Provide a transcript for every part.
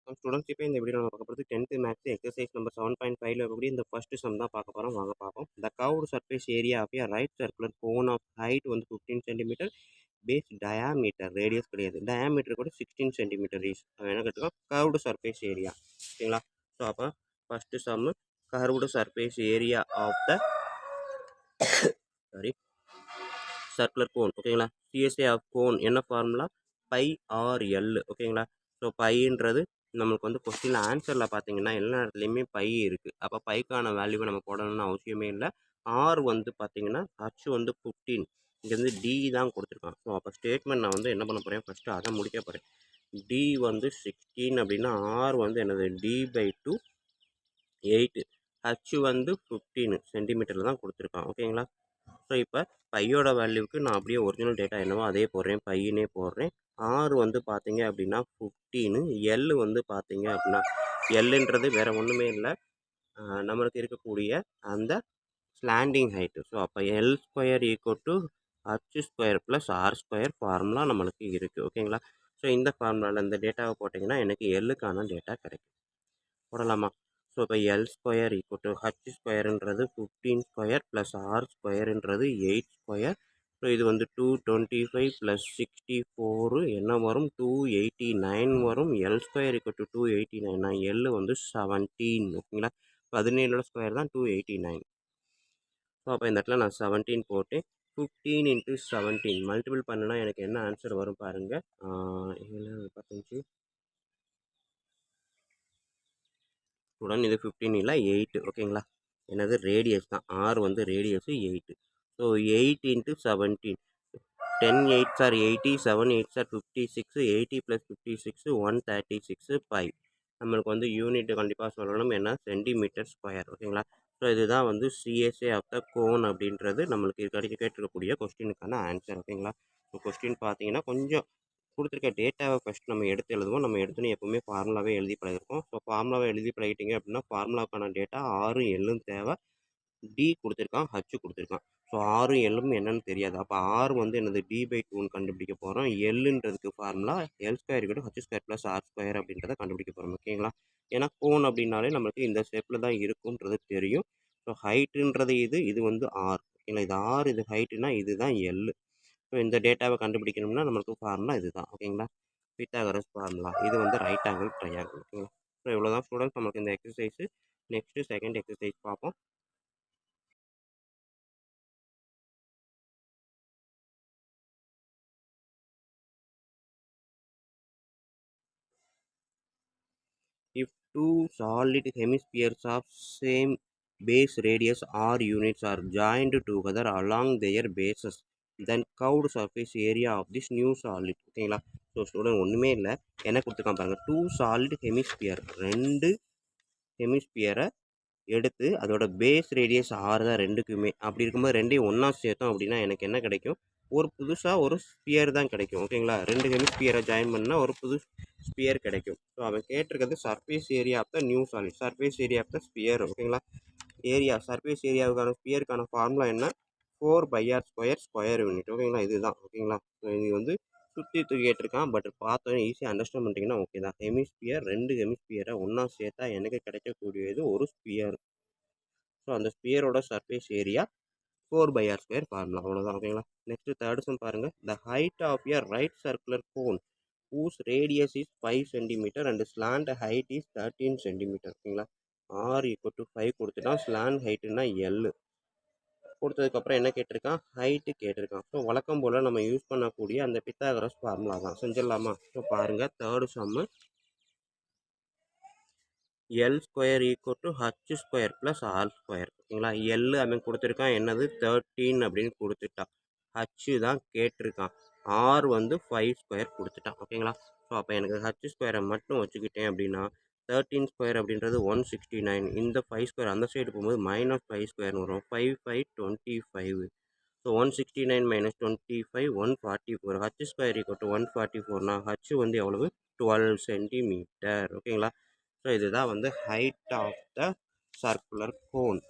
வணக்கம் ஸ்டூடெண்ட்ஸ். இப்போ இந்த வீடியோ நம்ம பார்க்க போகிறது 10th மேத்ஸ் எக்ஸசைஸ் நம்பர் 7.5ல இருக்கக்கூடிய இந்த ஃபர்ஸ்ட் சம் தான் பார்க்க போகிறோம். வாங்க பார்ப்போம். The curved surface area of a right circular cone of height வந்து 15 சென்டிமீட்டர், பேஸ் டயாமீட்டர் ரேடியஸ் கிடையாது, டயாமீட்டர் கூட 16 சென்டிமீட்டர் இஸ் என்ன கேட்டுக்கோம் கர்வ்டு சர்ஃபேஸ் ஏரியா. ஓகேங்களா? ஸோ அப்போ first sum curved surface area of the sorry circular cone. ஓகேங்களா? CSA of cone என்ன formula? Pi R L. ஓகேங்களா? ஸோ பைன்றது நம்மளுக்கு வந்து கொஸ்டினில் ஆன்சரில் பார்த்தீங்கன்னா எல்லா இடத்துலையுமே பை இருக்குது. அப்போ பைக்கான வேல்யூவை நம்ம போடணும்னு அவசியமே இல்லை. ஆர் வந்து பார்த்தீங்கன்னா ஹச் வந்து 15, இங்கேருந்து டி தான் கொடுத்துருக்கான். ஸோ அப்போ ஸ்டேட்மெண்ட் நான் வந்து என்ன பண்ண போகிறேன், ஃபஸ்ட்டு அதை முடிக்க போகிறேன். டி வந்து 16 அப்படின்னா ஆர் வந்து என்னது D/2 8, ஹச் வந்து 15 சென்டிமீட்டரில் தான் கொடுத்துருக்கான். ஓகேங்களா? ஸோ இப்போ பையோட வேல்யூவுக்கு நான் அப்படியே ஒரிஜினல் டேட்டா என்னவோ அதே போடுறேன், பையனே போடுறேன். ஆர் வந்து பார்த்தீங்க அப்படின்னா 15, எல் வந்து பார்த்தீங்க அப்படின்னா எல்லுன்றது வேறு ஒன்றுமே இல்லை, நம்மளுக்கு இருக்கக்கூடிய அந்த ஸ்லாண்டிங் ஹைட்டு. ஸோ அப்போ L square equal to H square plus R square formula நம்மளுக்கு இருக்குது. ஓகேங்களா? ஸோ இந்த ஃபார்முலாவில் இந்த டேட்டாவை போட்டிங்கன்னா எனக்கு எல்லுக்கான டேட்டா கிடைக்கும். போடலாமா? ஸோ இப்போ L square equal to H ஸ்கொயருன்றது 15 ஸ்கொயர் ப்ளஸ் ஆர் ஸ்கொயருன்றது 8 ஸ்கொயர். ஸோ இது வந்து 225 ப்ளஸ் 64 என்ன வரும்? 289 வரும். L square equal to 289, L வந்து 17. ஓகேங்களா? 17ஓட ஸ்கொயர் தான் 289. ஸோ அப்போ இந்த இடத்துல நான் 17 போட்டு 15 இன்ட்டு 17 மல்டிபிள் பண்ணுனா எனக்கு என்ன ஆன்சர் வரும் பாருங்கள். 15 உடன் இது 15 இல்லை 8. ஓகேங்களா? என்னது ரேடியஸ் தான், ஆர் வந்து radius 8. So 8 into 17, 10 8s are 80, 7 8s are 56, 80 + 56 136 by. நம்மளுக்கு வந்து யூனிட் கண்டிப்பாக சொல்லணும், என்ன சென்டிமீட்டர் ஸ்கொயர். ஓகேங்களா? ஸோ இதுதான் வந்து சிஎஸ்ஏ ஆஃப் த கோன் அப்படின்றது நம்மளுக்கு கேட்டிருக்கக்கூடிய கொஸ்டினுக்கான ஆன்சர். ஓகேங்களா? ஸோ கொஸ்டின் பார்த்தீங்கன்னா கொஞ்சம் கொடுத்துருக்க டேட்டாவை ஃபஸ்ட் நம்ம எடுத்து எழுதுவோம். நம்ம எடுத்துன்னு எப்போவுமே ஃபார்முலாவே எழுதி பழகிருக்கோம். ஸோ ஃபார்முலாவை எழுதி பழகிட்டீங்க அப்படின்னா ஃபார்முலாக்கான டேட்டா ஆரும் எல்லும் தேவை. டி கொடுத்துருக்கான், ஹச் கொடுத்துருக்கான். ஸோ ஆரும் எல்லும் என்னன்னு தெரியாது. அப்போ ஆர் வந்து என்னது D/2ன்னு கண்டுபிடிக்க போகிறோம். எல்லுன்றதுக்கு formula L square = H square plus R square அப்படின்றத கண்டுபிடிக்க போகிறோம். ஓகேங்களா? ஏன்னா கோன் அப்படின்னாலே நம்மளுக்கு இந்த ஷேப்பில் தான் இருக்குன்றது தெரியும். ஸோ ஹைட்டுன்றது இது வந்து ஆர். ஓகேங்களா? இது ஆர், இது ஹைட்டுனா இதுதான் எல். ஸோ இந்த டேட்டாவை கண்டுபிடிக்கணும்னா நம்மளுக்கு ஃபார்முலா இதுதான். ஓகேங்களா? Pythagoras formula. இது வந்து ரைட் ஆங்கிள் ட்ரையாங்கிள். ஓகேங்களா? ஸோ இவ்வளோ தான் ஸ்டூடெண்ட்ஸ் நமக்கு இந்த எக்ஸசைஸு. நெக்ஸ்ட்டு செகண்ட் எக்ஸசைஸ் பார்ப்போம். If two solid hemispheres of same base radius r units are joined together along their bases, then curved surface area of this new solid. ஓகேங்களா? So student ஒன்றுமே இல்லை, என்ன கொடுத்துருக்கான் பாருங்கள். Two solid hemisphere, ரெண்டு ஹெமிஸ்பியரை எடுத்து அதோட பேஸ் ரேடியஸ் ஆறு தான் ரெண்டுக்குமே. அப்படி இருக்கும்போது ரெண்டையும் ஒன்றா சேர்த்தோம் அப்படின்னா எனக்கு என்ன கிடைக்கும்? ஒரு புதுசாக ஒரு ஸ்பியர் தான் கிடைக்கும். ஓகேங்களா? ரெண்டு ஹெமிஸ்பியரை ஜாயின் பண்ணால் ஒரு புது ஸ்பியர் கிடைக்கும். ஸோ அவன் கேட்டிருக்கிறது surface area of the new solid, surface area of the sphere. ஓகேங்களா? ஏரியா சர்ஃபேஸ் ஏரியாவுக்கான ஸ்பியருக்கான ஃபார்முலா என்ன? 4/r square square unit. ஓகேங்களா? இதுதான். ஓகேங்களா? இது வந்து சுற்றி தூக்கி கேட்டிருக்கான். பட் பார்த்தோன்னே ஈஸியாக அண்டர்ஸ்டாண்ட் பண்ணிட்டீங்கன்னா ஓகே தான். ஹெமிஸ்பியர், ரெண்டு ஹெமிஸ்பியரை ஒன்றா சேர்த்தா எனக்கு கிடைக்கக்கூடியது ஒரு ஸ்பியர். ஸோ அந்த ஸ்பியரோட surface area 4/r square formula. அவ்வளோதான். ஓகேங்களா? நெக்ஸ்ட் தேர்ட் சம் பாருங்கள். The height of a right circular cone whose radius is 5 cm and slant height is 13 cm. ஓகேங்களா? r = 5 கொடுத்துட்டான், ஸ்லாண்ட் ஹைட்டுனா எல் கொடுத்ததுக்கப்புறம் என்ன கேட்டிருக்கான்? ஹைட்டு கேட்டிருக்கான். ஸோ வழக்கம் போல் நம்ம யூஸ் பண்ணக்கூடிய அந்த பித்தாகரஸ் ஃபார்முலா தான். செஞ்சிடலாமா? ஸோ பாருங்கள், third sum L square equal to H square plus R square. ஓகேங்களா? எல் அவன் கொடுத்துருக்கான் என்னது 13 அப்படின்னு கொடுத்துட்டான். ஹச்சு தான் கேட்டிருக்கான். ஆர் வந்து 5 ஸ்கொயர் கொடுத்துட்டான். ஓகேங்களா? ஸோ அப்போ எனக்கு ஹச் ஸ்கொயரை மட்டும் வச்சுக்கிட்டேன் அப்படின்னா 13 ஸ்கொயர் அப்படின்றது 169. இந்த 5 ஸ்கொயர் அந்த சைடு போகும்போது -5 ஸ்கொயர்னு வரும். 5 5 25. So 169 - 25 144. H square equal to 144னா ஹச் வந்து எவ்வளவு? 12 சென்டிமீட்டர். ஓகேங்களா? ஸோ இதுதான் வந்து height of the circular cone.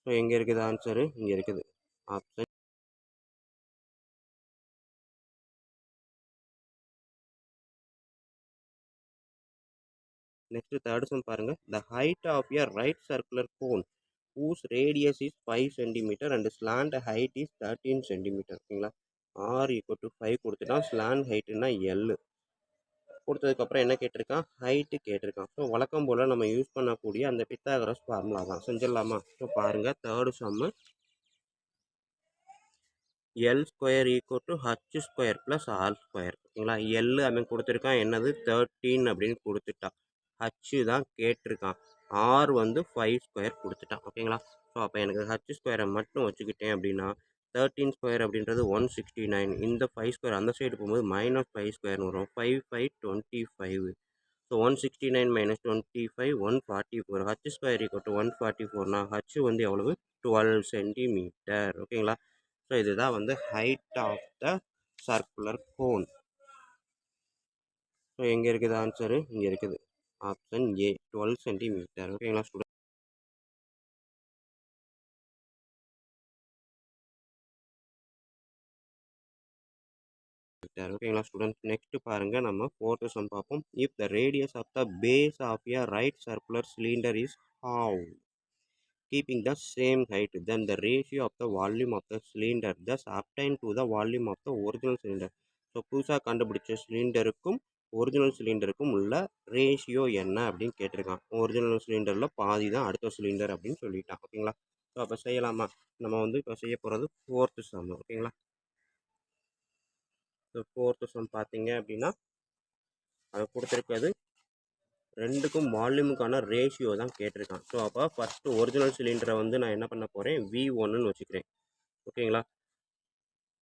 So எங்கே இருக்குது ஆன்சரு? இங்கே இருக்குது ஆப்ஷன் நெக்ஸ்ட் தேர்ட் சம் பாருங்க. The height of a right circular cone whose radius is 5 cm and slant height is 13 cm. ஓகேங்களா. r = 5 கொடுத்துட்டான். ஸ்லாண்ட் ஹைட்னா L கொடுத்ததுக்கப்புறம் என்ன கேட்டிருக்கான், ஹைட்டு கேட்டிருக்கான். ஸோ வழக்கம் போல் நம்ம யூஸ் பண்ணக்கூடிய அந்த பித்தாகரஸ் ஃபார்முலா தான். செஞ்சிடலாமா? ஸோ பாருங்கள், third sum L square equal to H square plus R square. ஓகேங்களா. L அவன் கொடுத்துருக்கான் என்னது 13 அப்படின்னு கொடுத்துட்டான். H தான் கேட்டிருக்கான். R வந்து 5 ஸ்கொயர் கொடுத்துட்டான். ஓகேங்களா. ஸோ அப்போ எனக்கு H ஸ்கொயரை மட்டும் வச்சுக்கிட்டேன் அப்படின்னா 13 ஸ்கொயர் அப்படின்றது 169. இந்த 5 ஸ்கொயர் அந்த சைடு போகும்போது -5 ஸ்கொயர்னு வரும். 5 5 25. So 169 - 25 144. H square equal to 144னா H வந்து எவ்வளவு 12 சென்டிமீட்டர். ஓகேங்களா. ஸோ இதுதான் வந்து height of the circular cone. So எங்கே இருக்குது ஆன்சரு? இங்கே இருக்குது. Option A 12 centimetre. ஓகேங்களா ஸ்டூடெண்ட். ஓகேங்களா ஸ்டூடெண்ட். நெக்ஸ்ட் பாருங்க, நம்ம ஃபோர்த் சம் பார்ப்போம். If the radius of the base of a right circular cylinder is how keeping the same height, then the ratio of the volume of the cylinder thus obtained to the volume of the original cylinder. So புதுசாக கண்டுபிடிச்ச சிலிண்டருக்கும் original சிலிண்டருக்கும் உள்ள ratio என்ன அப்படின்னு கேட்டிருக்கான். Original சிலிண்டரில் பாதி தான் அடுத்த சிலிண்டர் அப்படின்னு சொல்லிட்டான். ஓகேங்களா. ஸோ அப்போ செய்யலாமா? நம்ம வந்து இப்போ செய்ய போகிறது ஃபோர்த்து சம். ஓகேங்களா. ஸோ ஃபோர்த்து சம் பார்த்தீங்க அப்படின்னா அதை கொடுத்துருக்கிறது ரெண்டுக்கும் வால்யூமுக்கான ரேஷியோ தான் கேட்டிருக்கான். ஸோ அப்போ ஃபஸ்ட்டு ஒரிஜினல் சிலிண்டரை வந்து நான் என்ன பண்ண போகிறேன், V1ன்னு வச்சுக்கிறேன். ஓகேங்களா.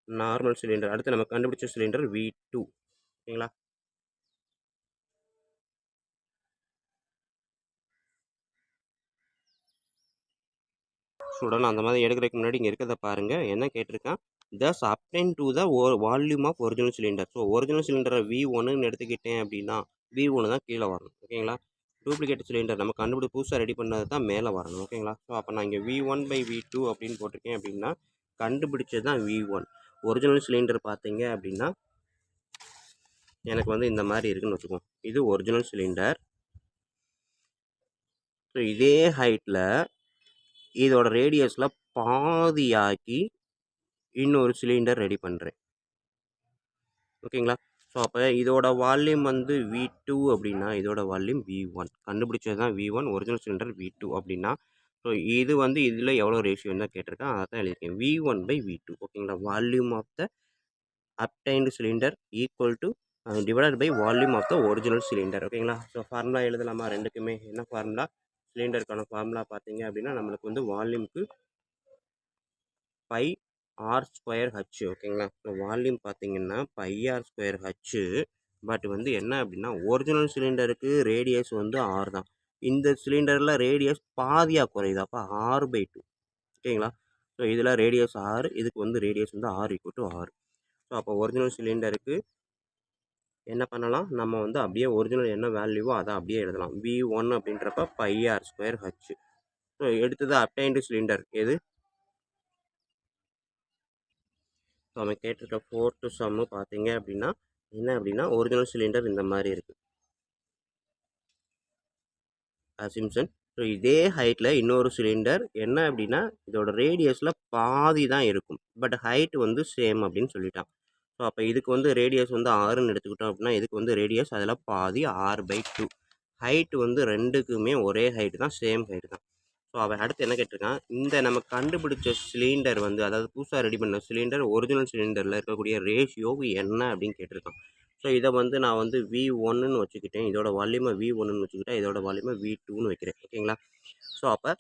Normal cylinder. அடுத்து நம்ம கண்டுபிடிச்ச சிலிண்டர் V2. ஓகேங்களா. ஸ்டூடெண்ட் அந்த மாதிரி எடுக்கிறதுக்கு முன்னாடி இங்கே இருக்கிறத பாருங்கள். என்ன கேட்டிருக்கான், thus obtained to the volume of original cylinder. So original சிலிண்டரை V1ன்னு எடுத்துக்கிட்டேன் அப்படின்னா V1 தான் கீழே வரணும். ஓகேங்களா. டூப்ளிகேட் சிலிண்டர் நம்ம கண்டுபிடி புதுசாக ரெடி பண்ணது தான் மேலே வரணும். ஓகேங்களா. ஸோ அப்போ நான் இங்கே V1/V2 அப்படின்னு போட்டிருக்கேன் அப்படின்னா கண்டுபிடிச்சது தான் V1. ஒரிஜினல் சிலிண்டர் பார்த்தீங்க அப்படின்னா எனக்கு வந்து இந்த மாதிரி இருக்குன்னு வச்சுக்கோம். இது ஒரிஜினல் சிலிண்டர். ஸோ இதே ஹைட்டில் இதோட ரேடியஸில் பாதியாக்கி இன்னொரு சிலிண்டர் ரெடி பண்ணுறேன். ஓகேங்களா. ஸோ அப்போ இதோட வால்யூம் வந்து V2 அப்படின்னா இதோட வால்யூம் V1. கண்டுபிடிச்சது தான் V1, ஒரிஜினல் சிலிண்டர் V2 அப்படின்னா ஸோ இது வந்து இதில் எவ்வளோ ரேஷியோன்னு தான் கேட்டிருக்கேன். அதை தான் எழுதியிருக்கேன். V1/V2. ஓகேங்களா. Volume of the obtained cylinder equal to divided by volume of the original cylinder. ஓகேங்களா. ஸோ ஃபார்முலா எழுதலாமா ரெண்டுக்குமே? என்ன ஃபார்முலா? சிலிண்டருக்கான ஃபார்முலா பார்த்தீங்க அப்படின்னா நம்மளுக்கு வந்து வால்யூமுக்கு πr²h. ஓகேங்களா. ஸோ வால்யூம் பார்த்தீங்கன்னா πr²h. பட் வந்து என்ன அப்படின்னா ஒரிஜினல் சிலிண்டருக்கு ரேடியஸ் வந்து R தான். இந்த சிலிண்டரில் ரேடியஸ் பாதியாக குறையுது. அப்போ R/2. ஓகேங்களா. ஸோ இதில் ரேடியஸ் R, இதுக்கு வந்து ரேடியஸ் வந்து R = R. ஸோ அப்போ ஒரிஜினல் சிலிண்டருக்கு என்ன பண்ணலாம், நம்ம வந்து அப்படியே ஒரிஜினல் என்ன வேல்யூவோ அதை அப்படியே எழுதலாம். V1 அப்படின்றப்ப πr²h. ஸோ எடுத்தது அப்டைன்டு சிலிண்டர் எது? ஸோ அவன் கேட்டிருக்க ஃபோர்த்து சம்மு பார்த்தீங்க அப்படின்னா என்ன அப்படின்னா ஒரிஜினல் சிலிண்டர் இந்த மாதிரி இருக்குது சிம்சன். ஸோ இதே ஹைட்டில் இன்னொரு சிலிண்டர் என்ன அப்படின்னா இதோட ரேடியஸில் பாதி தான் இருக்கும். பட் ஹைட் வந்து சேம் அப்படின்னு சொல்லிட்டான். ஸோ அப்போ இதுக்கு வந்து ரேடியஸ் வந்து 6ன்னு எடுத்துக்கிட்டோம் அப்படின்னா இதுக்கு வந்து ரேடியஸ் அதில் பாதி R/2. ஹைட் வந்து ரெண்டுக்குமே ஒரே ஹைட்டு தான், சேம் ஹைட்டு தான். ஸோ அவன் அடுத்து என்ன கேட்டிருக்கான், இந்த நம்ம கண்டுபிடிச்ச சிலிண்டர் வந்து அதாவது புதுசாக ரெடி பண்ண சிலிண்டர் ஒரிஜினல் சிலிண்டரில் இருக்கக்கூடிய ரேஷியோ என்ன அப்படின்னு கேட்டிருக்கான். ஸோ இதை வந்து நான் வந்து V1ன்னு வச்சுக்கிட்டேன். இதோட வால்யூமை V1ன்னு வச்சுக்கிட்டேன். இதோட வால்யூமை V2ன்னு வைக்கிறேன். ஓகேங்களா. ஸோ அப்போ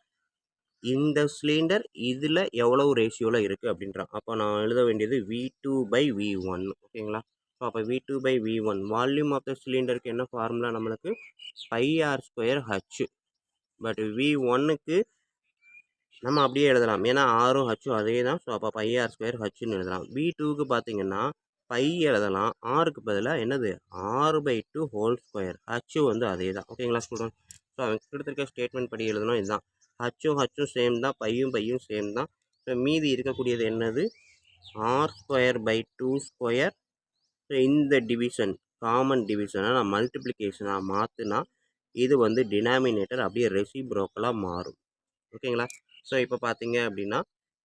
இந்த சிலிண்டர் இதில் எவ்வளவு ரேஷியோவில் இருக்குது அப்படின்றான். அப்போ நான் எழுத வேண்டியது V2/V1. ஓகேங்களா. ஸோ அப்போ V2/V1 வால்யூம் ஆஃப் த சிலிண்டருக்கு என்ன ஃபார்முலா நம்மளுக்கு πr²h. பட் V1க்கு நம்ம அப்படியே எழுதலாம். ஏன்னா ஆரும் ஹச்சும் அதே தான். ஸோ அப்போ πr²hன்னு எழுதலாம். V2க்கு பார்த்தீங்கன்னா பை எழுதலாம். ஆருக்கு பதிலாக என்னது R/2 ஹோல் ஸ்கொயர். ஹச்சு வந்து அதே தான். ஓகேங்களா ஸ்டூடெண்ட். ஸோ அவன் கொடுத்துருக்க ஸ்டேட்மெண்ட் படி எழுதணும் இதுதான். ஹச்சும் சேம் தான், பையும் சேம் தான். ஸோ மீதி இருக்கக்கூடியது என்னது R²/2 ஸ்கொயர். ஸோ இந்த டிவிஷன் காமன் டிவிஷனை நான் மல்டிப்ளிகேஷனாக மாற்றினா இது வந்து டினாமினேட்டர் அப்படியே ரெசிப்ரோக்கலாக மாறும். ஓகேங்களா? ஸோ இப்போ பார்த்தீங்க அப்படின்னா,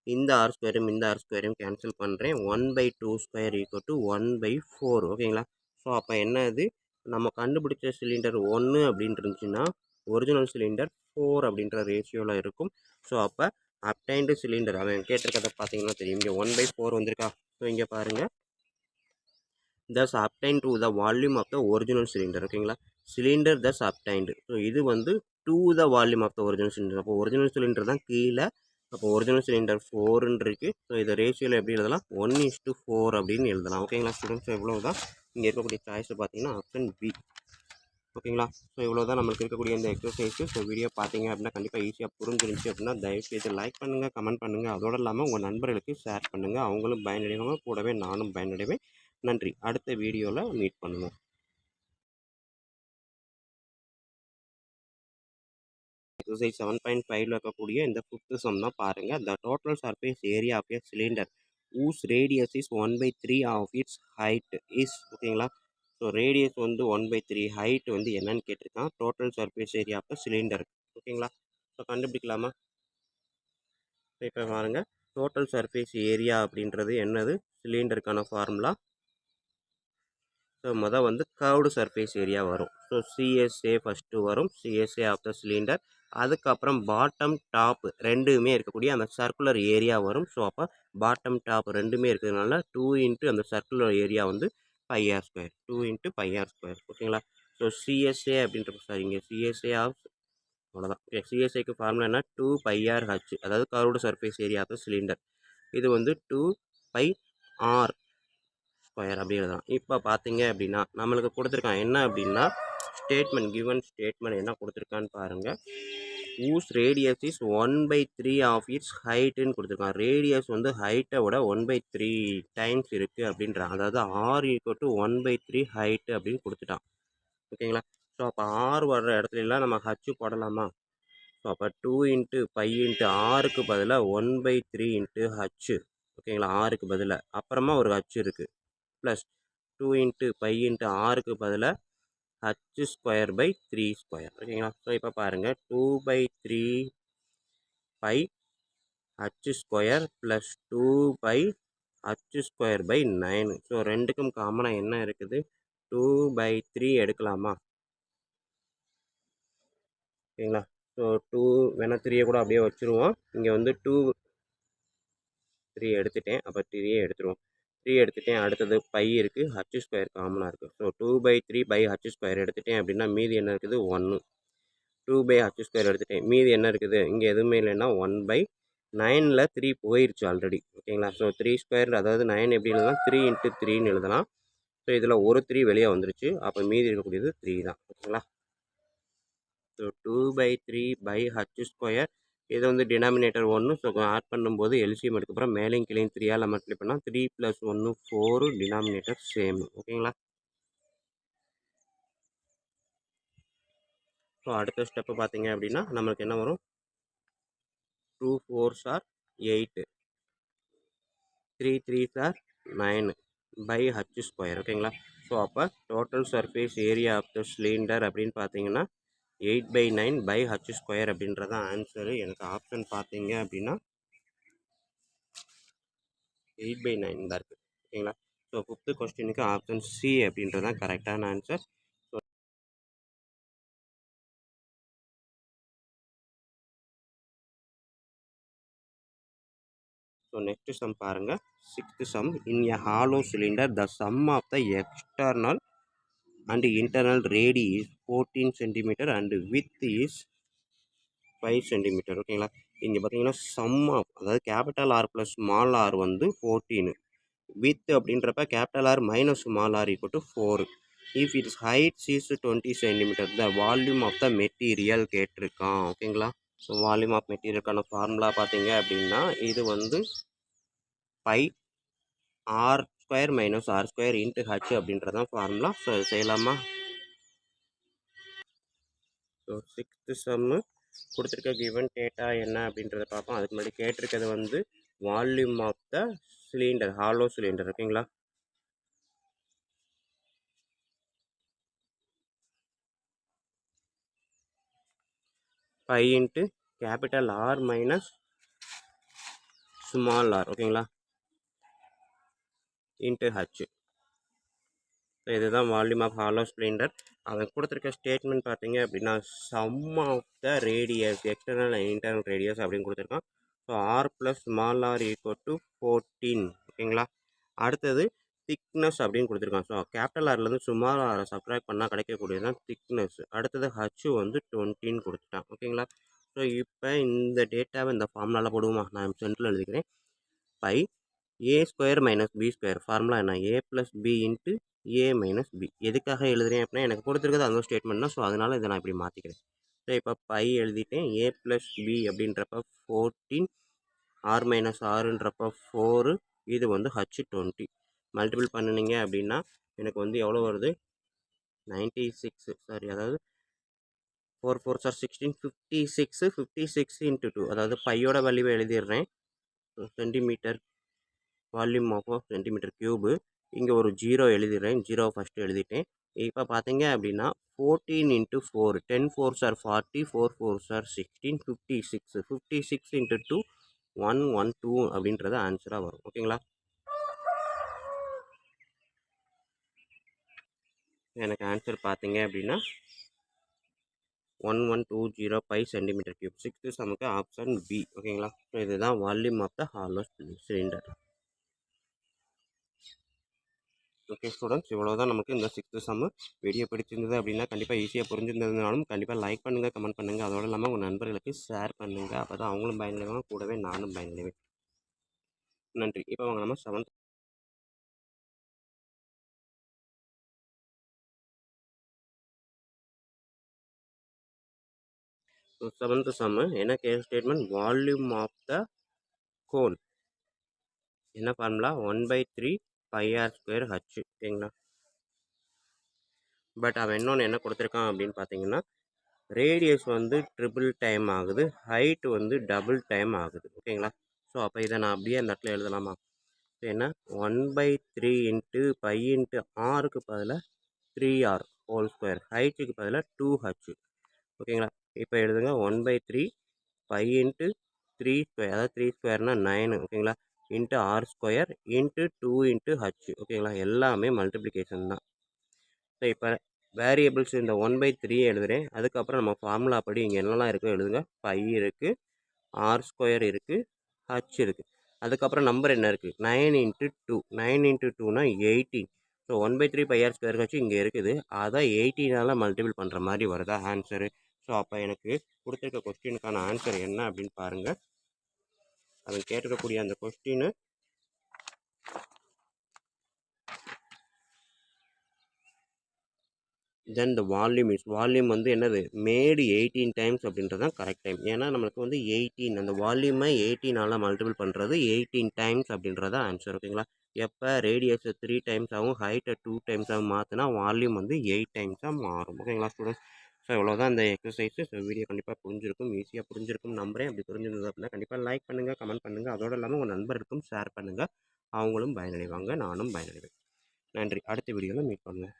இந்த ஆர் ஸ்கொயரும் இந்த ஆர் ஸ்கொயரையும் கேன்சல் பண்ணுறேன். 1/2² = 1/4 ஓகேங்களா? ஸோ அப்போ என்னது, நம்ம கண்டுபிடிச்ச சிலிண்டர் 1 அப்படின்னு இருந்துச்சுன்னா, ஒரிஜினல் சிலிண்டர் 4 அப்படின்ற ரேஷியோவில் இருக்கும். ஸோ அப்போ அப்டைன்டு சிலிண்டர் அவன் கேட்டிருக்கிறத பார்த்தீங்கன்னா தெரியும். இங்கே 1/4 வந்திருக்கா? ஸோ இங்கே பாருங்கள், thus obtained to the volume of the original cylinder. ஓகேங்களா? Cylinder thus obtained. ஸோ இது வந்து to the volume of the original cylinder. அப்போ ஒரிஜினல் சிலிண்டர் தான் கீழே. அப்போ ஒரிஜினல் சிலிண்டர் 4ன்னு இருக்கு. ஸோ இதை ரேஷியோவில் எப்படி எழுதலாம்? 1:4 அப்படின்னு எழுதலாம். ஓகேங்களா ஸ்டூடெண்ட்ஸ்? இவ்வளோ தான் இங்கே இருக்கக்கூடிய சாய்ஸ் பார்த்தீங்கன்னா ஆப்ஷன் பி. ஓகேங்களா? ஸோ இவ்வளோ தான் நம்மளுக்கு இருக்கக்கூடிய இந்த எக்ஸசைஸு. ஸோ வீடியோ பார்த்தீங்க அப்படின்னா கண்டிப்பாக ஈஸியாக புரிஞ்சிருந்துச்சு அப்படின்னா தயவுசெய்து லைக் பண்ணுங்கள், கமெண்ட் பண்ணுங்கள். அதோடு இல்லாமல் உங்கள் நண்பர்களுக்கு ஷேர் பண்ணுங்கள். அவங்களும் பயனடைவாங்க, கூடவே நானும் பயனடைவேன். நன்றி. அடுத்த வீடியோவில் மீட் பண்ணுவோம். எக்ஸசைஸ் 7.5ல இருக்கக்கூடிய இந்த 5th சம் தான் பாருங்கள். The total surface area of a cylinder whose radius is 1/3 of its height is. ஓகேங்களா? ஸோ ரேடியஸ் வந்து 1/3, ஹைட் வந்து என்னன்னு கேட்டிருக்கான். Total surface area of cylinder. ஓகேங்களா? ஸோ கண்டுபிடிக்கலாமா? இப்போ பாருங்கள், டோட்டல் சர்ஃபேஸ் ஏரியா அப்படின்றது என்னது, சிலிண்டருக்கான ஃபார்முலா. ஸோ மொதல் வந்து கர்வ்டு சர்ஃபேஸ் ஏரியா வரும். ஸோ சிஎஸ்ஏ ஃபஸ்ட்டு வரும், சிஎஸ்ஏ ஆஃப் த சிலிண்டர். அதுக்கப்புறம் பாட்டம் டாப் ரெண்டுமே இருக்கக்கூடிய அந்த சர்க்குலர் ஏரியா வரும். ஸோ அப்போ பாட்டம் டாப் ரெண்டுமே இருக்கிறதுனால 2 இன்ட்டு அந்த சர்க்குலர் ஏரியா வந்து πr², 2 இன்ட்டு πr². ஓகேங்களா? ஸோ சிஎஸ்ஏ அப்படின்ற இங்கே சிஎஸ்ஏ ஆஃப் அவ்வளோதான். ஓகே, சிஎஸ்ஏக்கு ஃபார்முலா என்ன, 2πrh, அதாவது curved surface area of the cylinder. இது வந்து 2πr² அப்படி எழுதலாம். இப்போ பார்த்தீங்க அப்படின்னா நம்மளுக்கு கொடுத்துருக்கான் என்ன அப்படின்னா, கிவன் ஸ்டேட்மெண்ட் என்ன கொடுத்துருக்கான்னு பாருங்கள். whose radius is 1/3 of its ஹைட்டுன்னு கொடுத்துருக்கான். ரேடியஸ் வந்து ஹைட்டை விட 1/3 டைம்ஸ் இருக்குது அப்படின்றான். அதாவது ஆர் = 1/3 ஹைட்டு அப்படின்னு கொடுத்துட்டான். ஓகேங்களா? ஸோ அப்போ ஆர் வர்ற இடத்துலலாம் நம்ம ஹச்சு போடலாமா? ஸோ அப்போ 2 இன்ட்டு பை இன்ட்டு ஆருக்கு பதிலாக 1/3 இன்ட்டு ஹச்சு. ஓகேங்களா? ஆருக்கு பதிலாக அப்புறமா ஒரு ஹச்சு இருக்குது, ப்ளஸ் 2 இன்ட்டு பை இன்ட்டு ஆருக்கு பதிலாக h²/3². ஓகேங்களா? ஸோ இப்போ பாருங்கள், 2/3 by h² plus 2/h²/9. So ரெண்டுக்கும் காமனாக என்ன இருக்குது, 2/3 எடுக்கலாமா? ஓகேங்களா? ஸோ 2 வேணால் 3 கூட அப்படியே வச்சுருவோம். இங்கே வந்து 3 எடுத்துட்டேன், அப்போ 3 எடுத்துருவோம். 3 எடுத்துட்டேன். அடுத்தது பை இருக்குது, h² காமனாக இருக்குது. ஸோ 2/3/h² எடுத்துட்டேன் அப்படின்னா மீதி என்ன இருக்குது, 1. 2/h² எடுத்துட்டேன், மீதி என்ன இருக்குது, இங்கே எதுவுமே இல்லைன்னா 1/9ல் 3 போயிடுச்சு ஆல்ரெடி. ஓகேங்களா? ஸோ 3², அதாவது 9 எப்படி எழுதலாம், 3 இன்ட்டு 3ன்னு எழுதலாம். ஸோ இதில் ஒரு 3 வெளியே வந்துருச்சு, அப்போ மீதி இருக்கக்கூடியது 3 தான். ஓகேங்களா? ஸோ 2/3/h², இது வந்து டினாமினேட்டர் 1. ஸோ ஆட் பண்ணும்போது எல்சிஎம் எடுக்கப்புறம் மேலேயும் கீழேயும் 3ஆல் மல்டிப்ளை பண்ணால் 3 + 1 4, டினாமினேட்டர் சேம். ஓகேங்களா? ஸோ அடுத்த ஸ்டெப்பு பார்த்தீங்க அப்படின்னா நம்மளுக்கு என்ன வரும், 2 4s are 8, 3 3s are 9/h². ஓகேங்களா? ஸோ அப்போ total surface area of the cylinder அப்படின்னு பார்த்தீங்கன்னா 8/9/h² அப்படின்றதான் ஆன்சரு. எனக்கு ஆப்ஷன் பார்த்தீங்க அப்படின்னா 8/9 தான் இருக்குது. ஓகேங்களா? ஸோ 5th கொஸ்டினுக்கு ஆப்ஷன் சி அப்படின்றது தான் கரெக்டான ஆன்சர். ஸோ நெக்ஸ்ட் சம் பாருங்கள், 6th sum. In a hollow cylinder the sum of the external and internal radii is 14 centimetre and width is 5 centimetre. ஓகேங்களா? இங்கே பார்த்தீங்கன்னா சம் ஆஃப், அதாவது capital R plus small R வந்து 14, width அப்படின்றப்ப capital R minus small R = 4. If its height is 20 centimetre the volume of the material கேட்டிருக்கான். ஓகேங்களா? So volume of மெட்டீரியலுக்கான formula பார்த்தீங்க அப்படின்னா இது வந்து by r² - r² into h அப்படின்றதான் ஃபார்முலா. ஸோ இது செய்யலாமா? ஸோ 6th சம்மு கொடுத்துருக்க கிவன் டேட்டா என்ன அப்படின்றத பார்ப்போம். அதுக்கு முன்னாடி கேட்டிருக்கிறது வந்து volume of the cylinder, hollow cylinder. ஓகேங்களா? Pi into capital R minus small R ஓகேங்களா இன்ட்டு ஹச். ஸோ இதுதான் வால்யூம் ஆஃப் ஹாலோ சிலிண்டர். அவன் கொடுத்துருக்க ஸ்டேட்மெண்ட் பார்த்தீங்க அப்படின்னா sum of the radius external and internal radius அப்படின்னு கொடுத்துருக்கான். So R plus small R equal to 14 ஓகேங்களா. அடுத்தது திக்னஸ் அப்படின்னு கொடுத்துருக்கான். ஸோ கேபிட்டல் ஆர்லேருந்து சுமார் ஆரை சப்ட்ராக்ட் பண்ணால் கிடைக்கக்கூடியது தான் திக்னஸ். அடுத்தது ஹச் வந்து 20 கொடுத்துட்டான் ஓகேங்களா. ஸோ இப்போ இந்த டேட்டாவை இந்த ஃபார்முலாவில் போடுவோமா, நான் சென்டரில் எழுதிக்கிறேன். Pi A square minus B square formula என்ன, A plus B into A minus B. எதுக்காக எழுதுறேன் அப்படின்னா எனக்கு கொடுத்துருக்கிறது அந்த ஸ்டேட்மெண்ட் தான். ஸோ அதனால் இதை நான் இப்படி மாற்றிக்கிறேன். ஸோ இப்போ பை எழுதிட்டேன். ஏ ப்ளஸ் பி அப்படின்றப்ப 14 ஆர் மைனஸ் ஆறுன்றப்ப 4 இது வந்து ஹச் 20 மல்டிபிள் பண்ணினீங்க அப்படின்னா எனக்கு வந்து எவ்வளோ வருது 96 சாரி அதாவது 4 4 சார் 16 56 56 இன்ட்டு 2 அதாவது பையோட வேல்யூவை எழுதிடுறேன். Centimetre volume of centimetre cube. இங்கே ஒரு 0 எழுதிடுறேன். 0 ஃபஸ்ட்டு எழுதிட்டேன். இப்போ பார்த்தீங்க அப்படின்னா 14 இன்ட்டு 4 10 4 சார் 40 4 4 சார் 16 56 56 இன்ட்டு 2 112 அப்படின்றது ஆன்சராக வரும் ஓகேங்களா. எனக்கு ஆன்சர் பார்த்தீங்க அப்படின்னா 1120 சென்டிமீட்டர் க்யூப். 6th சமுக்கு ஆப்ஷன் பி ஓகேங்களா. ஸோ இதுதான் volume of the hollow cylinder. Okay students, இவ்வளோ தான் நமக்கு இந்த 6th சம்மு. வீடியோ பிடிச்சிருந்தது அப்படின்னா கண்டிப்பாக ஈஸியாக புரிஞ்சிருந்ததுனாலும் கண்டிப்பாக லைக் பண்ணுங்கள், கமெண்ட் பண்ணுங்கள். அதோடு இல்லாமல் உங்கள் நண்பர்களுக்கு ஷேர் பண்ணுங்கள். அப்போ தான் அவங்களும் பயனடைவாங்க, கூடவே நானும் பயனடைவேன். நன்றி. இப்போ வாங்க நம்ம 7th சம்மு. என்ன statement, volume of the cone என்ன ஃபார்முலா 1/3 πr² h ஓகேங்களா. பட் அவன் இன்னொன்று என்ன கொடுத்துருக்கான் அப்படின்னு பார்த்தீங்கன்னா ரேடியஸ் வந்து ட்ரிபிள் டைம் ஆகுது, ஹைட் வந்து டபுள் டைம் ஆகுது ஓகேங்களா. ஸோ அப்போ இதை நான் அப்படியே அந்த இடத்துல எழுதலாமா. ஸோ என்ன 1/3 இன்ட்டு பை இன்ட்டு ஆருக்கு பதிலாக 3r ஹோல் ஸ்கொயர், ஹைட்டுக்கு பதிலாக 2h ஓகேங்களா. இப்போ எழுதுங்க 1/3 பை இன்ட்டு 3 ஸ்கொயர் அதாவது 3 ஸ்கொயர்னால் 9 ஓகேங்களா into R square into 2 into H ஓகேங்களா. எல்லாமே மல்டிப்ளிகேஷன் தான். ஸோ இப்போ வேரியபிள்ஸ் இந்த 1/3 எழுதுகிறேன். அதுக்கப்புறம் நம்ம ஃபார்முலா படி இங்கே என்னெல்லாம் இருக்கோ எழுதுங்க. பை இருக்குது, ஆர் ஸ்கொயர் இருக்குது, ஹச் இருக்குது. அதுக்கப்புறம் நம்பர் என்ன இருக்குது 9 இன்ட்டு 2. 9 இன்ட்டு 2னா 18. ஸோ 1/3 πr ஸ்கொயர் வச்சு இங்கே இருக்குது. அதை 18ஆல் மல்டிபிள் பண்ணுற மாதிரி வருதா ஆன்சரு. ஸோ அப்போ எனக்கு கொடுத்துருக்க கொஸ்டினுக்கான ஆன்சர் என்ன அப்படின்னு பாருங்கள். அவன் கேட்டிருக்கக்கூடிய அந்த கொஸ்டின் தென் த வால்யூம் வந்து என்னது மேடு 18 டைம்ஸ் அப்படின்றது தான் கரெக்ட் டைம். ஏன்னா நம்மளுக்கு வந்து 18 அந்த வால்யூமை 18ஆல் மல்டிபிள் பண்ணுறது 18 டைம்ஸ் அப்படின்றத ஆன்சர் ஓகேங்களா. எப்போ ரேடியஸை 3 டைம்ஸ் ஆகும், ஹைட்டை 2 டைம்ஸாக மாற்றினா வால்யூம் வந்து 8 டைம்ஸாக மாறும் ஓகேங்களா ஸ்டூடெண்ட்ஸ். ஸோ இவ்வளோதான் இந்த எக்ஸசைஸு. ஸோ வீடியோ கண்டிப்பாக புரிஞ்சிருக்கும், ஈஸியாக புரிஞ்சிருக்கும் நம்புறேன். அப்படி புரிஞ்சிருந்தது அப்படின்னா கண்டிப்பாக லைக் பண்ணுங்கள், கமெண்ட் பண்ணுங்கள். அதோடு இல்லாமல் உங்கள் நண்பருக்கும் ஷேர் பண்ணுங்கள். அவங்களும் பயனடைவாங்க, நானும் பயனடைவேன். நன்றி. அடுத்த வீடியோவில் மீட் பண்ணுங்கள்.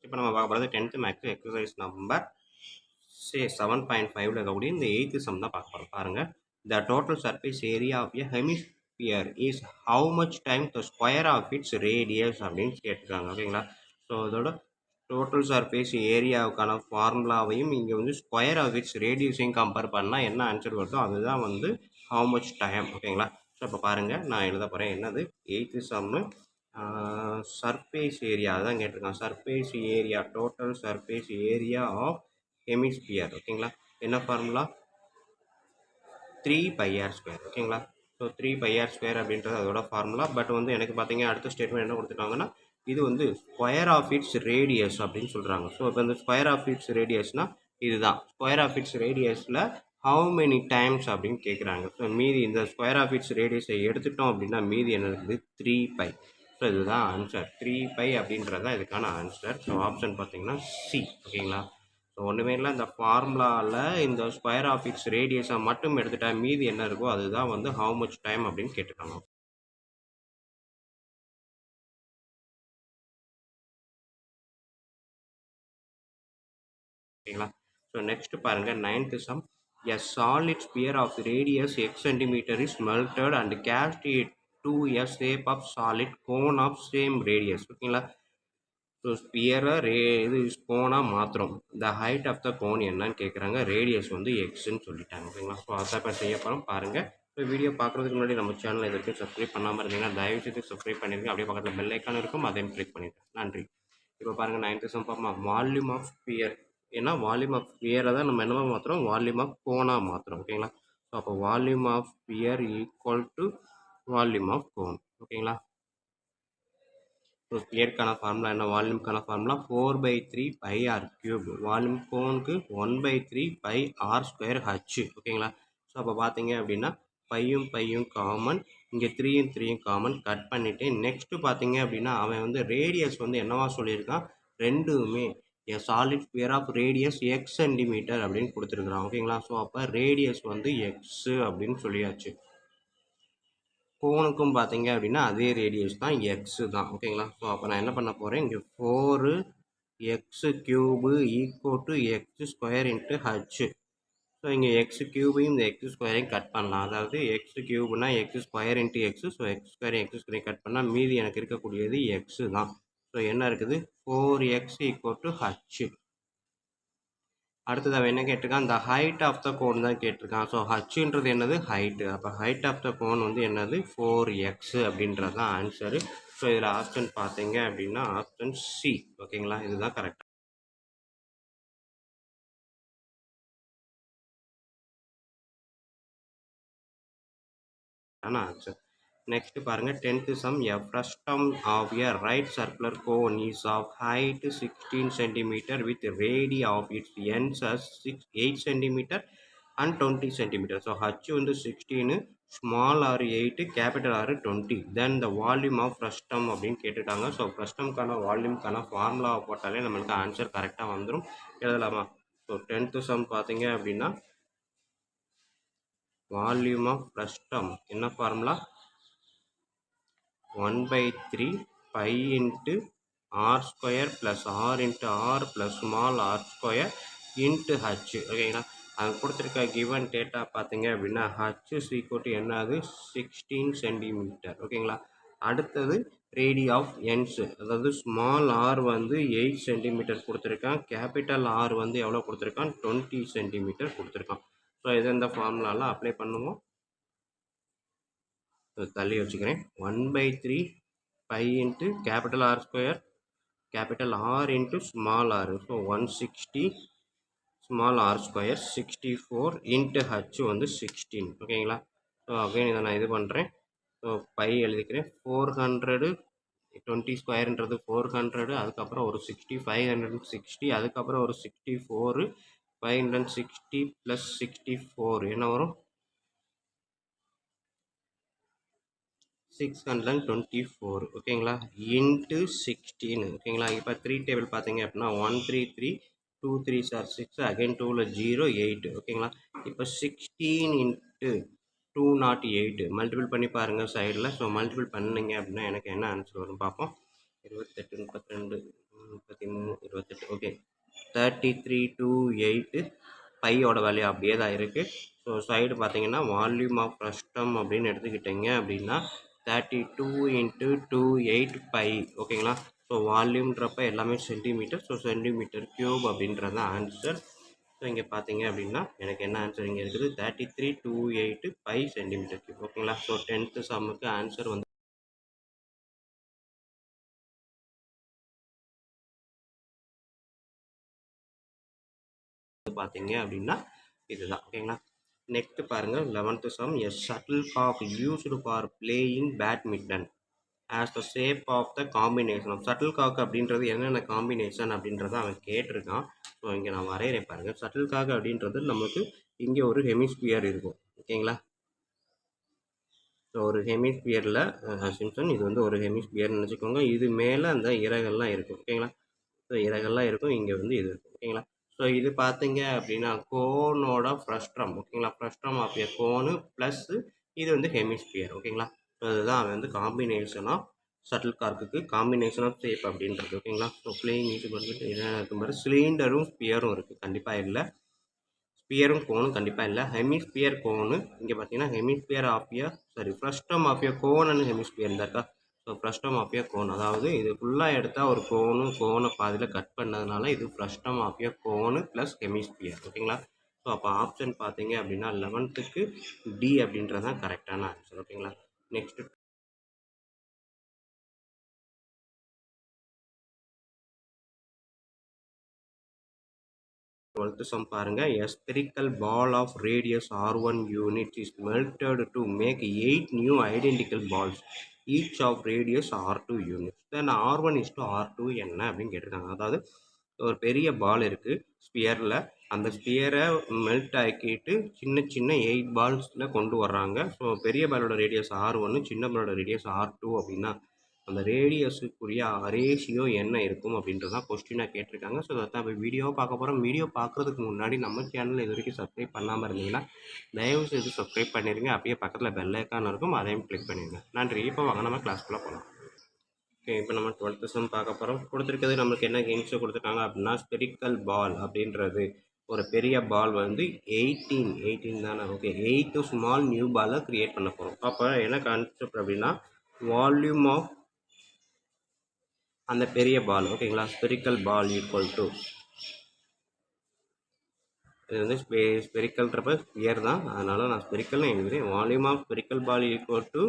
இப்போ நம்ம பார்க்க போகிறது 10th மேக்ஸ் எக்ஸசைஸ் நம்பர் 7.5ல் இருக்கக்கூடிய இந்த 8th சம் தான் பார்க்க போகிறோம். பாருங்கள், the total surface area of a hemisphere is how much time the square of its radius அப்படின்னு கேட்டிருக்காங்க ஓகேங்களா. ஸோ அதோட டோட்டல் சர்ஃபேஸ் ஏரியாவுக்கான ஃபார்முலாவையும் இங்கே வந்து ஸ்கொயர் ஆஃப் இட்ஸ் ரேடியஸையும் கம்பேர் பண்ணால் என்ன ஆன்சர் வருதோ அதுதான் வந்து ஹவு மச் டைம் ஓகேங்களா. ஸோ இப்போ பாருங்கள், நான் எழுத போகிறேன். என்னது 8th சம்மு சர்ஃபேஸ் ஏரியா தான் கேட்டிருக்கான். Surface area, total surface area of hemisphere ஓகேங்களா. என்ன ஃபார்முலா 3πr² ஓகேங்களா. ஸோ 3πr² அப்படின்றது அதோட ஃபார்முலா. பட் வந்து எனக்கு பார்த்தீங்க அடுத்த ஸ்டேட்மெண்ட் என்ன கொடுத்துருக்காங்கன்னா இது வந்து ஸ்கொயர் ஆஃப் இட்ஸ் ரேடியஸ் அப்படின்னு சொல்கிறாங்க. ஸோ இப்போ இந்த ஸ்கொயர் ஆஃப் இட்ஸ் ரேடியஸ்னால் இதுதான் ஸ்கொயர் ஆஃப் இட்ஸ் ரேடியஸில் ஹவு மெனி டைம்ஸ் அப்படின்னு கேட்குறாங்க. ஸோ மீதி இந்த ஸ்கொயர் ஆஃப் இட்ஸ் ரேடியஸை எடுத்துட்டோம் அப்படின்னா மீதி என்ன இருக்குது 3π. ஸோ இதுதான் ஆன்சர் 3π அப்படின்றது தான் இதுக்கான ஆன்சர். ஸோ ஆப்ஷன் பார்த்தீங்கன்னா சி ஓகேங்களா. ஸோ ஒன்றுமே இல்லை, இந்த ஃபார்முலாவில் இந்த ஸ்கொயர் ஆஃப் இட்ஸ் ரேடியஸை மட்டும் எடுத்துட்டா மீதி என்ன இருக்கோ அதுதான் வந்து ஹவு மச் டைம் அப்படின்னு கேட்டுருக்காங்க. ஓகேங்களா. ஸோ நெக்ஸ்ட் பாருங்கள் 9th sum. A solid sphere of radius x centimeter is melted and cast to a shape of solid cone of same radius. ஓகேங்களா. ஸோ ஸ்பியரை இது கோனாக மாற்றுறோம். The height of the cone என்னன்னு கேட்குறாங்க. ரேடியஸ் வந்து எக்ஸ்ன்னு சொல்லிட்டாங்க. ஓகேங்களா. ஸோ அதை இப்போ செய்ய போகிறோம் பாருங்கள். ஸோ வீடியோ பார்க்குறதுக்கு முன்னாடி நம்ம சேனல் இது வரைக்கும் சப்ஸ்கிரைப் பண்ணாமல் இருந்தீங்கன்னா தயவுசெய்து சப்ஸ்கிரைப் பண்ணிடுங்க. அப்படியே பக்கத்தில் பெல் ஐக்கான் இருக்கும், அதையும் கிளிக் பண்ணிடுங்க. நன்றி. இப்போ பாருங்கள் 9th சம் பார்ப்போம். Volume of sphere. ஏன்னா வால்யூம் ஆஃப் ஸ்பியரை தான் நம்ம என்னவா மாற்றுறோம், வால்யூம் ஆஃப் கோனாக மாற்றுறோம். ஓகேங்களா. ஸோ அப்போ volume of sphere equal to volume of cone. ஓகேங்களா. ஸோ ஸ்பியருக்கான ஃபார்முலா என்ன, வால்யூம்க்கான formula 4/3 pi R cube. Volume கோனுக்கு 1/3 பை ஆர் ஸ்கொயர் ஹச். ஓகேங்களா. ஸோ அப்போ பார்த்தீங்க அப்படின்னா பையும் காமன், இங்கே 3யும் காமன் கட் பண்ணிவிட்டு நெக்ஸ்ட்டு பார்த்தீங்க அப்படின்னா அவன் வந்து ரேடியஸ் வந்து என்னவா சொல்லியிருக்கான், ரெண்டுமே a solid sphere of radius X centimetre அப்படின்னு கொடுத்துருக்குறான். ஓகேங்களா. ஸோ அப்போ ரேடியஸ் வந்து எக்ஸு அப்படின்னு சொல்லியாச்சு. கோனுக்கும் பார்த்தீங்க அப்படின்னா அதே ரேடியஸ் தான், எக்ஸு தான். ஓகேங்களா. ஸோ அப்போ நான் என்ன பண்ண போகிறேன், இங்கே 4x³ equal to X square into H. So இங்கே எக்ஸ் கியூபையும் இந்த எக்ஸ் ஸ்கொயரையும் கட் பண்ணலாம். அதாவது எக்ஸ் கியூப்னா X square into X. So X ஸ்கொயரையும் கட் பண்ணால் மீதி எனக்கு இருக்கக்கூடியது எக்ஸு தான். ஸோ என்ன இருக்குது, 4x ஈக்குவல் டு ஹச். அடுத்தது அவன் என்ன கேட்டிருக்கான், இந்த ஹைட் ஆஃப் த கோன் தான் கேட்டிருக்கான். ஸோ ஹச்சுன்றது என்னது, ஹைட்டு. அப்போ ஹைட் ஆஃப் த கோன் வந்து என்னது, 4x அப்படின்றது தான் ஆன்சரு. ஸோ இதில் ஆப்ஷன் பார்த்தீங்க அப்படின்னா ஆப்ஷன் சி. ஓகேங்களா. இதுதான் கரெக்டாக ஆன்சர். நெக்ஸ்ட் பாருங்க 10th sum. A frustum of a right circular cone is of height 16 cm with radii of its ends as 8 cm and 20 cm. So h வந்து 16, small r 8, capital R 20. Then the volume of frustum அப்படின்னு கேட்டுட்டாங்க. So ஃப்ரஸ்டம்கான வால்யூம்கான ஃபார்முலாவை போட்டாலே நம்மளுக்கு answer கரெக்டாக வந்துடும். எழுதலாமா. So 10th some பார்த்தீங்க அப்படின்னா வால்யூம் ஆஃப் ஃப்ரஸ்டம் என்ன formula, 1/3 pi into r square plus r into r plus small r square into h. ஓகேங்களா. அது கொடுத்துருக்க கிவன் டேட்டா பார்த்தீங்க அப்படின்னா h is equal to என்னது, 16 சென்டிமீட்டர். ஓகேங்களா. அடுத்தது ரேடி ஆஃப் என்ஸ், அதாவது ஸ்மால் ஆர் வந்து 8 சென்டிமீட்டர் கொடுத்துருக்கான், கேபிட்டல் ஆர் வந்து எவ்வளோ கொடுத்துருக்கான், 20 சென்டிமீட்டர் கொடுத்துருக்கான். ஸோ இதை இந்த ஃபார்முலாவில் அப்ளை பண்ணுவோம். தள்ளி வச்சுக்கிறேன். 1/3 pi into capital R square, capital R into small r. So 160 small r square 64 into h வந்து 16. ஓகேங்களா. ஸோ அகைன் இதை நான் இது பண்ணுறேன். ஸோ பை எழுதிக்கிறேன். 400 20 ஸ்கொயர்ன்றது 400, அதுக்கப்புறம் ஒரு 60 560, அதுக்கப்புறம் ஒரு 64 560 + 64 என்ன வரும், 624. ஓகேங்களா. இன்ட்டு 16. ஓகேங்களா. இப்போ 3 டேபிள் பார்த்தீங்க அப்படின்னா 133 2 3s are 6, அகைன் 2ல் 0 8. ஓகேங்களா. இப்போ 16 இன்ட்டு 208 மல்டிபிள் பண்ணி பாருங்கள் சைடில். ஸோ மல்டிபிள் பண்ணிங்க அப்படின்னா எனக்கு என்ன ஆன்சர் வரும் பார்ப்போம். 28 32 33 28. ஓகே 3328 பையோட வேல்யூ அப்படியே தான் இருக்குது. ஸோ சைடு பார்த்தீங்கன்னா வால்யூம் ஆஃப் ஃப்ரஸ்டம் அப்படின்னு எடுத்துக்கிட்டிங்க அப்படின்னா 32 into 28 pi. ஓகேங்களா. ஸோ வால்யூம்ன்றப்ப எல்லாமே சென்டிமீட்டர். ஸோ சென்டிமீட்டர் கியூப் அப்படின்றது தான் ஆன்சர். ஸோ இங்கே பார்த்தீங்க அப்படின்னா எனக்கு என்ன ஆன்சர் இங்கே இருக்குது, 3328 pi சென்டிமீட்டர் கியூப். ஓகேங்களா. ஸோ 10th சம்முக்கு ஆன்சர் வந்து பார்த்தீங்க அப்படின்னா இதுதான். ஓகேங்களா. நெக்ஸ்ட் பாருங்க 11th sum. A shuttlecock used for playing badminton as the shape of the combination of shuttlecock அப்படின்றது என்னென்ன காம்பினேஷன் அப்படின்றத அவன் கேட்டிருக்கான். ஸோ இங்கே நான் வரைகிறேன் பாருங்கள். ஷட்டில் காக் அப்படின்றது நமக்கு இங்கே ஒரு ஹெமிஸ்பியர் இருக்கும். ஓகேங்களா. ஸோ ஒரு ஹெமிஸ்பியரில் சிம்சன் இது வந்து ஒரு ஹெமிஸ்பியர்னு நினச்சிக்கோங்க. இது மேலே அந்த இறகெல்லாம் இருக்கும். ஓகேங்களா. ஸோ இறகெல்லாம் இருக்கும், இங்கே வந்து இது இருக்கும். ஓகேங்களா. ஸோ இது பார்த்தீங்க அப்படின்னா கோனோட ஃப்ரஸ்ட்ரம். ஓகேங்களா. ஃப்ரஸ்ட்ரம் ஆஃப் எ கோனு ப்ளஸ் இது வந்து ஹெமிஸ்பியர். ஓகேங்களா. ஸோ இதுதான் அவன் வந்து காம்பினேஷன் ஆஃப் ஷட்டில் கார்க்குக்கு காம்பினேஷன் ஆஃப் ஷேப் அப்படின்றது ஓகேங்களா. ஸோ பிளேயிங் ஈஸி பண்ணிட்டு என்ன இருக்கும் பாரு, சிலிண்டரும் ஸ்பியரும் இருக்குது, கண்டிப்பாக இல்லை. ஸ்பியரும் கோனும் கண்டிப்பாக இல்லை. ஹெமிஸ்பியர் கோனு இங்கே பார்த்தீங்கன்னா ஹெமிஸ்பியர் ஆஃபியா ஃப்ரஸ்டம் ஆஃபியா கோன் அண்ட் ஹெமிஸ்பியர் இந்த இருக்கா. ஸோ ஃப்ரஸ்டம் ஆஃபியா கோன், அதாவது இது ஃபுல்லாக எடுத்தால் ஒரு கோனை பாதியில் கட் பண்ணதுனால இது ஃப்ரஸ்டம் ஆஃபியா கோனு ப்ளஸ் ஹெமிஸ்பியர் ஓகேங்களா. ஸோ அப்போ ஆப்ஷன் பார்த்தீங்க அப்படின்னா 11க்கு டி அப்படின்றது தான் கரெக்டான ஆன்சர் ஓகேங்களா. நெக்ஸ்ட் 12th sum பாருங்க. A spherical ball of radius R1 unit is melted to make 8 new identical balls each of radius R2 units. Then R1 is to R2 என்ன அப்படின்னு கேட்டிருக்காங்க. அதாவது ஒரு பெரிய பால் இருக்குது ஸ்பியரில், அந்த ஸ்பியரை மெல்ட் ஆக்கிட்டு சின்ன சின்ன 8 பால்ஸில் கொண்டு வர்றாங்க. ஸோ பெரிய பாலோட ரேடியஸ் R1, சின்ன பாலோட ரேடியஸ் R2 அப்படின்னா அந்த ரேடியஸுக்குரிய ரேஷியோ என்ன இருக்கும் அப்படின்றது தான் கொஸ்டினாக கேட்டிருக்காங்க. ஸோ அதை தான் இப்போ வீடியோவை பார்க்க போகிறோம். வீடியோ பார்க்குறதுக்கு முன்னாடி நம்ம சேனலில் இது வரைக்கும் சப்ஸ்கிரைப் பண்ணாமல் இருந்தீங்கன்னா தயவு செய்து சப்ஸ்கிரைப் பண்ணிடுங்க. அப்படியே பக்கத்தில் பெல் ஐக்கான் இருக்கும், அதையும் கிளிக் பண்ணிடுங்க. நன்றி. இப்போ வாங்க நம்ம கிளாஸ்க்குள்ளே போகலாம். ஓகே, இப்போ நம்ம 12th sum பார்க்க போகிறோம். கொடுத்துருக்கிறது நம்மளுக்கு என்ன ஹிண்ட்ஸை கொடுத்துருக்காங்க அப்படின்னா ஸ்பெரிக்கல் பால் அப்படின்றது ஒரு பெரிய பால் வந்து 18 தானே. ஓகே, 8 ஸ்மால் நியூ பாலை க்ரியேட் பண்ண போகிறோம். அப்போ என்ன கான்செப்ட் அப்படின்னா வால்யூம் ஆஃப் அந்த பெரிய பால் ஓகேங்களா. ஸ்பெரிக்கல் பால் ஈக்குவல் டு இது வந்து ஸ்பெரிக்கல்ன்றப்ப ஸ்பியர் தான், அதனால நான் ஸ்பெரிக்கல்னு எழுதுகிறேன். Volume of spherical ball equal to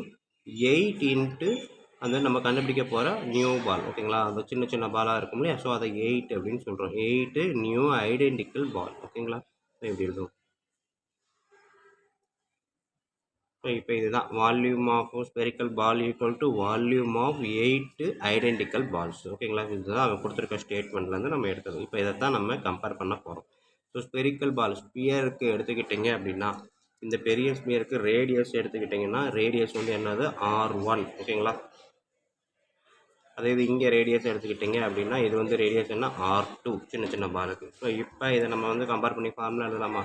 8 into அந்த நம்ம கண்டுபிடிக்க போகிற நியூ பால் ஓகேங்களா. அந்த சின்ன சின்ன பாலாக இருக்கும் இல்லையா. ஸோ அதை 8 அப்படின்னு சொல்கிறோம். 8 நியூ ஐடென்டிக்கல் பால் ஓகேங்களா. ஸோ இப்படி எழுதுவோம். ஸோ இப்போ இதுதான் volume of spherical ball equal to volume of 8 identical balls ஓகேங்களா. இதுதான் அவன் கொடுத்துருக்க ஸ்டேட்மெண்ட்லேருந்து நம்ம எடுத்தது. இப்போ இதை தான் நம்ம கம்பேர் பண்ண போகிறோம். ஸோ ஸ்பெரிக்கல் பால் ஸ்பியருக்கு எடுத்துக்கிட்டிங்க அப்படின்னா இந்த பெரிய ஸ்பியருக்கு ரேடியஸ் எடுத்துக்கிட்டிங்கன்னா ரேடியஸ் வந்து என்னது R1 ஓகேங்களா. அதே இது இங்கே ரேடியஸ் எடுத்துக்கிட்டிங்க அப்படின்னா இது வந்து ரேடியஸ் என்ன R2 சின்ன சின்ன பாலுக்கு. ஸோ இப்போ இதை நம்ம வந்து கம்பேர் பண்ணி ஃபார்முலா எழுதலாமா.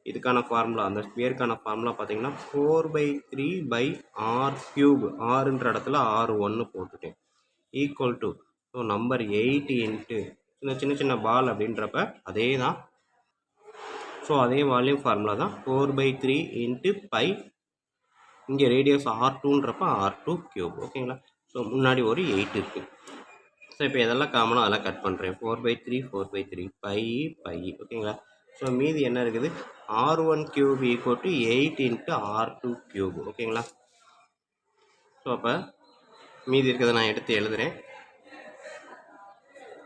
இதுக்கான ஃபார்முலா அந்த ஸ்பியருக்கான ஃபார்முலா பார்த்தீங்கன்னா 4/3/R3 ஆறுன்ற இடத்துல R1 போட்டுட்டேன் equal to so number 8 into சின்ன சின்ன பால் அப்படின்றப்ப அதே தான். ஸோ அதே வால்யூம் ஃபார்முலா தான் 4/3 இன்ட்டு பை இங்கே ரேடியஸ் R2ன்றப்ப R2³ ஓகேங்களா. ஸோ முன்னாடி ஒரு 8 இருக்குது. ஸோ இப்போ எதெல்லாம் காமனாக அதெல்லாம் கட் பண்ணுறேன். 4/3 பை ஓகேங்களா. ஸோ மீதி என்ன இருக்குது R1³ equal to 8 into R2³ ஓகேங்களா. ஸோ அப்போ மீதி இருக்கிறத நான் எடுத்து எழுதுகிறேன்.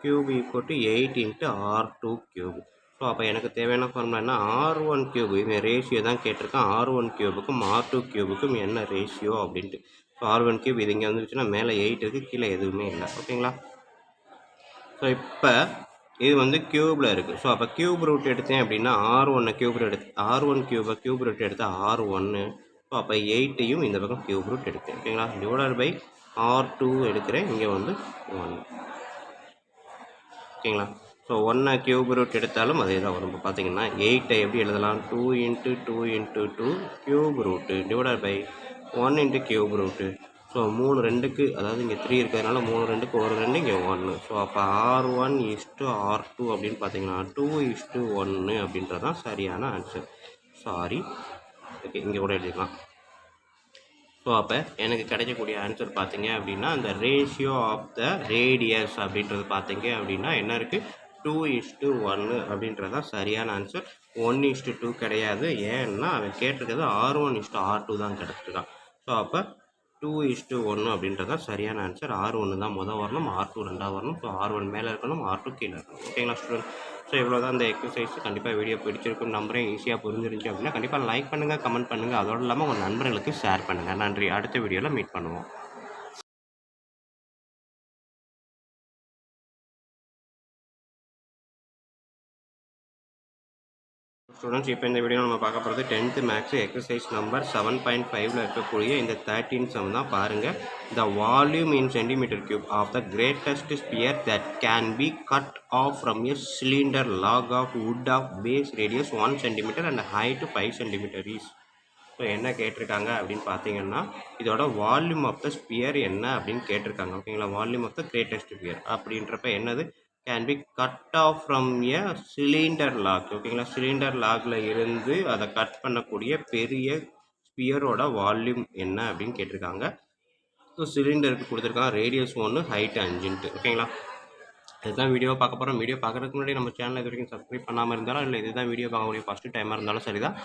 Cube equal to 8 into R2³. So அப்போ எனக்கு தேவையான ஃபார்முலா என்ன R1³ இவன் ரேஷியோ தான் கேட்டிருக்கான். R1³ R2³ என்ன ரேஷியோ அப்படின்ட்டு. ஸோ R1³ இது இங்கே வந்துருச்சுன்னா மேலே 8 இருக்குது, கீழே எதுவுமே இல்லை ஓகேங்களா. ஸோ இப்போ இது வந்து க்யூபில் இருக்குது. ஸோ அப்போ க்யூப் ரூட் எடுத்தேன் அப்படின்னா R1³ க்யூப் ரூட் எடுத்தால் R1. ஸோ அப்போ 8ஐயும் இந்த பக்கம் க்யூப் ரூட் எடுத்தேன் ஓகேங்களா. டிவைடட் பை R2 எடுக்கிறேன், இங்கே வந்து 1 ஓகேங்களா. ஸோ 1 க்யூப் ரூட் எடுத்தாலும் அதே தான் வரும். இப்போ பார்த்தீங்கன்னா 8ஐ எப்படி எழுதலாம் 2 into 2 into 2 cube root divided by 1 into cube root. So 3 2க்கு அதாவது இங்கே 3 இருக்கிறதுனால 3 2க்கு 1 2 இங்கே 1. ஸோ அப்போ R1:R2 அப்படின்னு பார்த்தீங்கன்னா 2:1 அப்படின்றது தான் சரியான ஆன்சர். சாரி ஓகே, இங்கே கூட எழுதிக்கலாம். ஸோ அப்போ எனக்கு கிடைக்கக்கூடிய ஆன்சர் பார்த்தீங்க அப்படின்னா அந்த ரேஷியோ ஆஃப் த ரேடியஸ் அப்படின்றது பார்த்தீங்க அப்படின்னா என்ன இருக்குது 2:1 அப்படின்றது தான் சரியான ஆன்சர். 1:2 கிடையாது. ஏன்னா அவன் கேட்டிருக்கிறது R1:R2 தான் கிடச்சிருக்கான். ஸோ அப்போ 2:1 அப்படின்றது தான் சரியான ஆன்சர். R1 தான் முதல் வரணும், R2 ரெண்டாவது வரணும். ஸோ R1 மேலே இருக்கணும், R2 கீழே இருக்கணும் ஓகேங்களா ஸ்டூடெண்ட். ஸோ இவ்வளோ தான் இந்த எக்ஸசைஸ். கண்டிப்பாக வீடியோ பிடிச்சிருக்குன்னு நம்புறேன். ஈஸியாக புரிஞ்சிருந்துச்சு அப்படின்னா கண்டிப்பாக லைக் பண்ணுங்கள், கமெண்ட் பண்ணுங்கள். அதோடு இல்லாமல் உங்கள் நண்பர்களுக்கு ஷேர் பண்ணுங்கள். நன்றி. அடுத்த வீடியோவில் மீட் பண்ணுவோம். ஸ்டூடெண்ட்ஸ் இப்போ இந்த வீடியோ நம்ம பார்க்க போகிறது 10th மேக்ஸ் எக்ஸசைஸ் நம்பர் 7.5ல் இருக்கக்கூடிய இந்த 13 சம் தான் பாருங்கள். The volume in centimetre cube of the greatest sphere that can be cut off from a cylinder log of wood of base radius 1 cm and height 5 cm is so என்ன கேட்டிருக்காங்க அப்படின்னு பார்த்தீங்கன்னா, இதோட volume of the sphere என்ன அப்படின்னு கேட்டிருக்காங்க. ஓகேங்களா? Volume of the greatest sphere அப்படின்றப்ப என்னது? Can be cut off from a cylinder log. ஓகேங்களா? சிலிண்டர் லாக்ல இருந்து அதை கட் பண்ணக்கூடிய பெரிய ஸ்பியரோட வால்யூம் என்ன அப்படின்னு கேட்டிருக்காங்க. ஸோ சிலிண்டருக்கு கொடுத்துருக்காங்க ரேடியஸ் 1, ஹைட் 5. ஓகேங்களா? இதுதான் வீடியோ பார்க்க போகிறோம். வீடியோ பார்க்குறதுக்கு முன்னாடி நம்ம சேனல் இது வரைக்கும் சப்ஸ்கிரைப் பண்ணாமல் இருந்தாலும், இல்லை இதுதான் வீடியோ பார்க்கக்கூடிய ஃபஸ்ட்டு டைமாக இருந்தாலும் சரி தான்,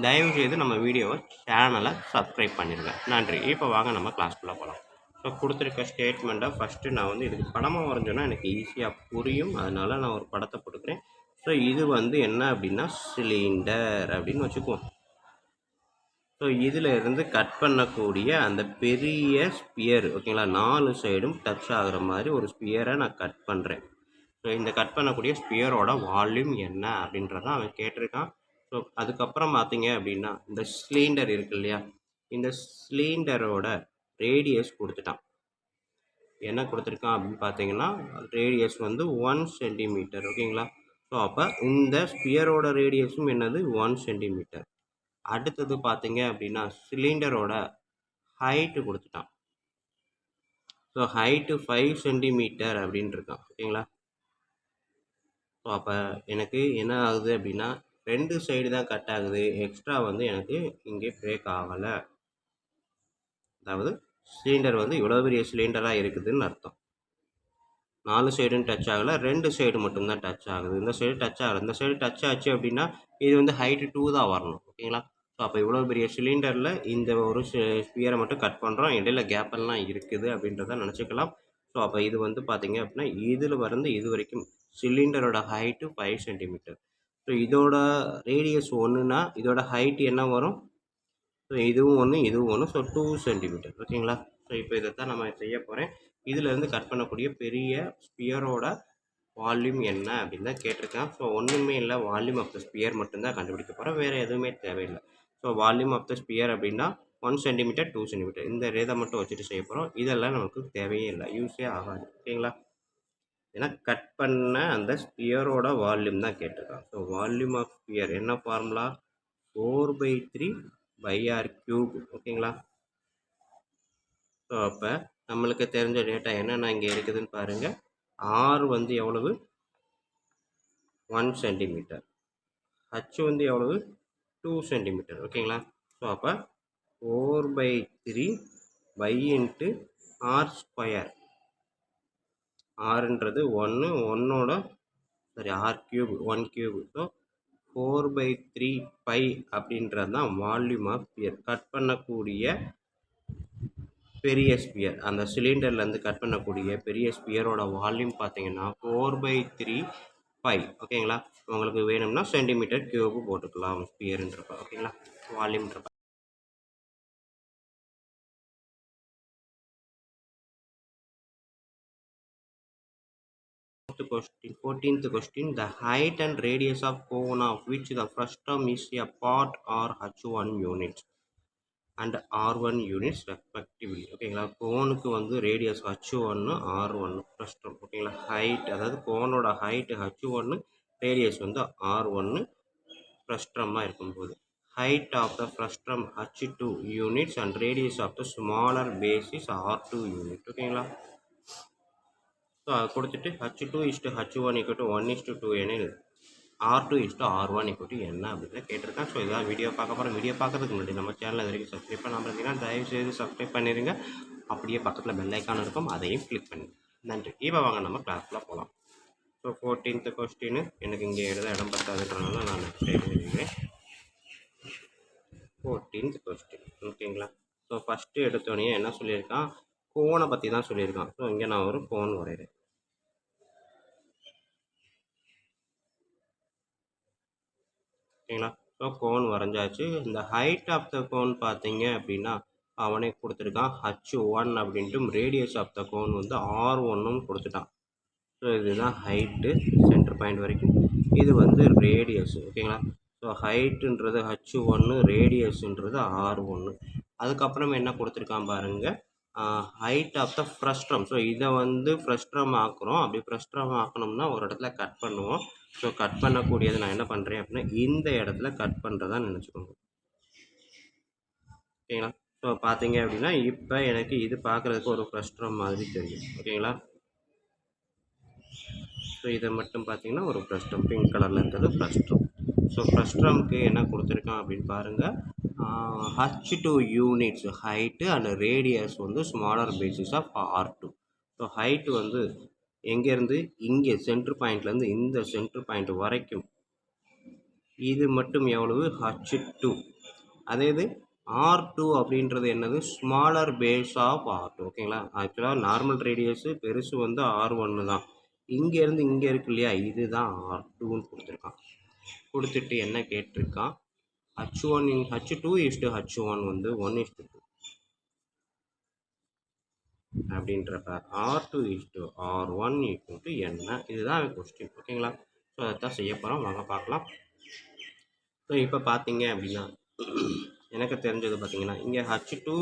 தயவுசெய்து நம்ம வீடியோவை சேனலை சப்ஸ்கிரைப் பண்ணிடுங்க. நன்றி. இப்போ வாங்க நம்ம கிளாஸ்க்குள்ளே போகலாம். ஸோ கொடுத்துருக்க ஸ்டேட்மெண்ட்டை ஃபஸ்ட்டு நான் வந்து இதுக்கு படமாக வரைஞ்சோன்னா எனக்கு ஈஸியாக புரியும். அதனால் நான் ஒரு படத்தை போட்டுக்கிறேன். ஸோ இது வந்து என்ன அப்படின்னா சிலிண்டர் அப்படின்னு வச்சுக்குவோம். ஸோ இதில் இருந்து கட் பண்ணக்கூடிய அந்த பெரிய ஸ்பியர், ஓகேங்களா, 4 சைடும் டச் ஆகிற மாதிரி ஒரு ஸ்பியரை நான் கட் பண்ணுறேன். ஸோ இந்த கட் பண்ணக்கூடிய ஸ்பியரோட வால்யூம் என்ன அப்படின்றதான் அவன் கேட்டிருக்கான். ஸோ அதுக்கப்புறம் பார்த்தீங்க அப்படின்னா இந்த சிலிண்டர் இருக்கு இல்லையா, இந்த சிலிண்டரோட ரேடியஸ் கொடுத்துட்டான். என்ன கொடுத்துருக்கான் அப்படின்னு பார்த்தீங்கன்னா ரேடியஸ் வந்து 1 சென்டிமீட்டர். ஓகேங்களா? ஸோ அப்போ இந்த ஸ்பியரோட ரேடியஸும் என்னது 1 சென்டிமீட்டர். அடுத்தது பார்த்தீங்க அப்படின்னா சிலிண்டரோட ஹைட்டு கொடுத்துட்டான். ஸோ ஹைட்டு 5 சென்டிமீட்டர் அப்படின்னு இருக்கான். ஓகேங்களா? ஸோ அப்போ எனக்கு என்ன ஆகுது அப்படின்னா 2 சைடு தான் கட் ஆகுது, எக்ஸ்ட்ரா வந்து எனக்கு இங்கே பிரேக் ஆகலை. அதாவது சிலிண்டர் வந்து இவ்வளோ பெரிய சிலிண்டராக இருக்குதுன்னு அர்த்தம். 4 சைடும் டச் ஆகலை, 2 சைடு மட்டும்தான் டச் ஆகுது. இந்த சைடு டச் ஆகலை. இந்த சைடு டச் ஆச்சு அப்படின்னா இது வந்து ஹைட்டு 2 தான் வரணும். ஓகேங்களா? ஸோ அப்போ இவ்வளோ பெரிய சிலிண்டரில் இந்த ஒரு ஸ்பியரை மட்டும் கட் பண்ணுறோம், இடையில கேப்பெல்லாம் இருக்குது அப்படின்றத நினச்சிக்கலாம். ஸோ அப்போ இது வந்து பார்த்தீங்க அப்படின்னா இதில் வந்து இது வரைக்கும் சிலிண்டரோட ஹைட்டு 5 சென்டிமீட்டர். ஸோ இதோட ரேடியஸ் 1னா இதோட ஹைட்டு என்ன வரும்? ஸோ இதுவும் 1, இதுவும் 1. So 2 centimetre. ஓகேங்களா? ஸோ இப்போ இதை தான் நம்ம செய்ய போகிறேன். இதிலேருந்து கட் பண்ணக்கூடிய பெரிய ஸ்பியரோட வால்யூம் என்ன அப்படின்னு தான் கேட்டிருக்கேன். ஸோ ஒன்றுமே இல்லை, வால்யூம் ஆஃப் த ஸ்பியர் மட்டும்தான் கண்டுபிடிக்க போகிறோம், வேறு எதுவுமே தேவையில்லை. So volume of the sphere அப்படின்னா 1 சென்டிமீட்டர், 2 சென்டிமீட்டர், இந்த ரேதை மட்டும் வச்சுட்டு செய்ய போகிறோம். இதெல்லாம் நமக்கு தேவையே இல்லை, யூஸே ஆகாது. ஓகேங்களா? ஏன்னா கட் பண்ண அந்த ஸ்பியரோட வால்யூம் தான் கேட்டிருக்கான். ஸோ வால்யூம் ஆஃப் ஸ்பியர் என்ன ஃபார்முலா? 4/3/r³. ஓகேங்களா? ஸோ அப்போ நம்மளுக்கு தெரிஞ்ச டேட்டா என்னென்ன இங்கே இருக்குதுன்னு பாருங்கள். ஆர் வந்து எவ்வளவு? 1 சென்டிமீட்டர். ஹச் வந்து எவ்வளவு? 2 சென்டிமீட்டர். ஓகேங்களா? ஸோ அப்போ 4/3 பை இன்ட்டு r². ஆறுன்றது 1, 1ஓட r³ 1³. ஸோ 4/3 பை அப்படின்றது தான் வால்யூம் ஆஃப் ஸ்பியர். கட் பண்ணக்கூடிய பெரிய ஸ்பியர், அந்த சிலிண்டர்லேருந்து கட் பண்ணக்கூடிய பெரிய ஸ்பியரோட வால்யூம் பார்த்தீங்கன்னா 4/3 பை. ஓகேங்களா? உங்களுக்கு வேணும்னா சென்டிமீட்டர் க்யூப் போட்டுக்கலாம் ஸ்பியர்ன்றப்ப. ஓகேங்களா? வால்யூம்ன்றப்ப. Question 14th question, the height and radius of cone of which the frustum is a part are h1 units and r1 units respectively. ஓகேங்களா? கோனுக்கு வந்து ரேடியஸ் h1, r1 ஃப்ரஸ்டம். ஓகேங்களா? Height, அதாவது கோனோட height h1, radius வந்து r1 ஃப்ரஸ்டமாக இருக்கும்போது height of the frustum h2 units and radius of the smaller base is r2 unit. ஓகேங்களா? So அதை கொடுத்துட்டு h2:h1 = 1:2 எனில் r2:r1 = என்ன அப்படின்னு கேட்டிருக்கேன். ஸோ இதான் வீடியோ பார்க்க போகிறோம். வீடியோ பார்க்கறதுக்கு முன்னாடி நம்ம சேனல் இது வரைக்கும் சப்ஸ்கிரைப் பண்ணாமல் இருந்தீங்கன்னா தயவுசெய்து சப்ஸ்கிரைப் பண்ணிடுங்க. அப்படியே பக்கத்தில் பெல் ஐக்கான் இருக்கும், அதையும் கிளிக் பண்ணி. நன்றி. இப்போ வாங்க நம்ம கிளாஸில் போகலாம். ஸோ 14th கொஸ்டின் எனக்கு இங்கே எழுத இடம் பத்தாதுன்றனால நான் நெக்ஸ்ட் எழுதிக்கிறேன். 14th question. ஓகேங்களா? ஸோ ஃபஸ்ட்டு எடுத்தோடனே என்ன சொல்லியிருக்கான்? கோனை பற்றி தான் சொல்லியிருக்கான். ஸோ இங்கே நான் ஒரு கோன் வரைகிறேன். ஓகேங்களா? ஸோ கோன் வரைஞ்சாச்சு. இந்த ஹைட் ஆஃப் த கோன் பார்த்தீங்க அப்படின்னா அவனே கொடுத்துருக்கான் h1 அப்படின்ட்டு, ரேடியஸ் ஆஃப் த கோன் வந்து r1ன்னு கொடுத்துட்டான். ஸோ இதுதான் ஹைட்டு சென்டர் பாயிண்ட் வரைக்கும், இது வந்து ரேடியஸ். ஓகேங்களா? ஸோ ஹைட்டுன்றது h1, ரேடியஸுன்றது r1. அதுக்கப்புறம் என்ன கொடுத்துருக்கான் பாருங்கள், height of the frustum. So இதை வந்து ஃப்ரஸ்ட்ரம் ஆக்குறோம். அப்படி ஃப்ரஸ்ட்ரம் ஆக்கணும்னா ஒரு இடத்துல கட் பண்ணுவோம். ஸோ கட் பண்ணக்கூடியது நான் என்ன பண்ணுறேன் அப்படின்னா இந்த இடத்துல கட் பண்ணுறதா நினச்சிக்கோங்க. ஓகேங்களா. ஸோ பார்த்தீங்க அப்படின்னா இப்போ எனக்கு இது பார்க்குறதுக்கு ஒரு ஃப்ரஸ்ட்ரம் மாதிரி தெரியும். ஓகேங்களா. ஸோ இதை மட்டும் பார்த்தீங்கன்னா ஒரு ஃப்ரஸ்ட்ரம் பிங்க் கலரில் இருக்கிறது ஃப்ரஸ்ட்ரம். ஸோ ஃப்ரஸ்ட்ரம்க்கு என்ன கொடுத்துருக்கான் அப்படின்னு பாருங்கள். H2 units height and radius வந்து smaller bases of R2. So height வந்து எங்கேருந்து இங்கே சென்டர் பாயிண்ட்லேருந்து இந்த சென்டர் பாயிண்ட் வரைக்கும் இது மட்டும் எவ்வளவு H2. அதே இது R2 அப்படின்றது என்னது ஸ்மாலர் பேஸ் ஆஃப் R2. ஓகேங்களா. ஆக்சுவலாக நார்மல் ரேடியஸு பெருசு வந்து R1 தான். இங்கேருந்து இங்கே இருக்கு இல்லையா, இதுதான் R2ன்னு கொடுத்துருக்கான். கொடுத்துட்டு என்ன கேட்டிருக்கான், H2 H1 வந்து 1:2 அப்படின்றப்ப R2 R1 என்ன, இதுதான் கொஸ்டின். ஓகேங்களா. ஸோ அதைத்தான் செய்ய போகிறோம், வாங்க பார்க்கலாம். ஸோ இப்போ பார்த்தீங்க அப்படின்னா எனக்கு தெரிஞ்சது பார்த்தீங்கன்னா இங்கே H2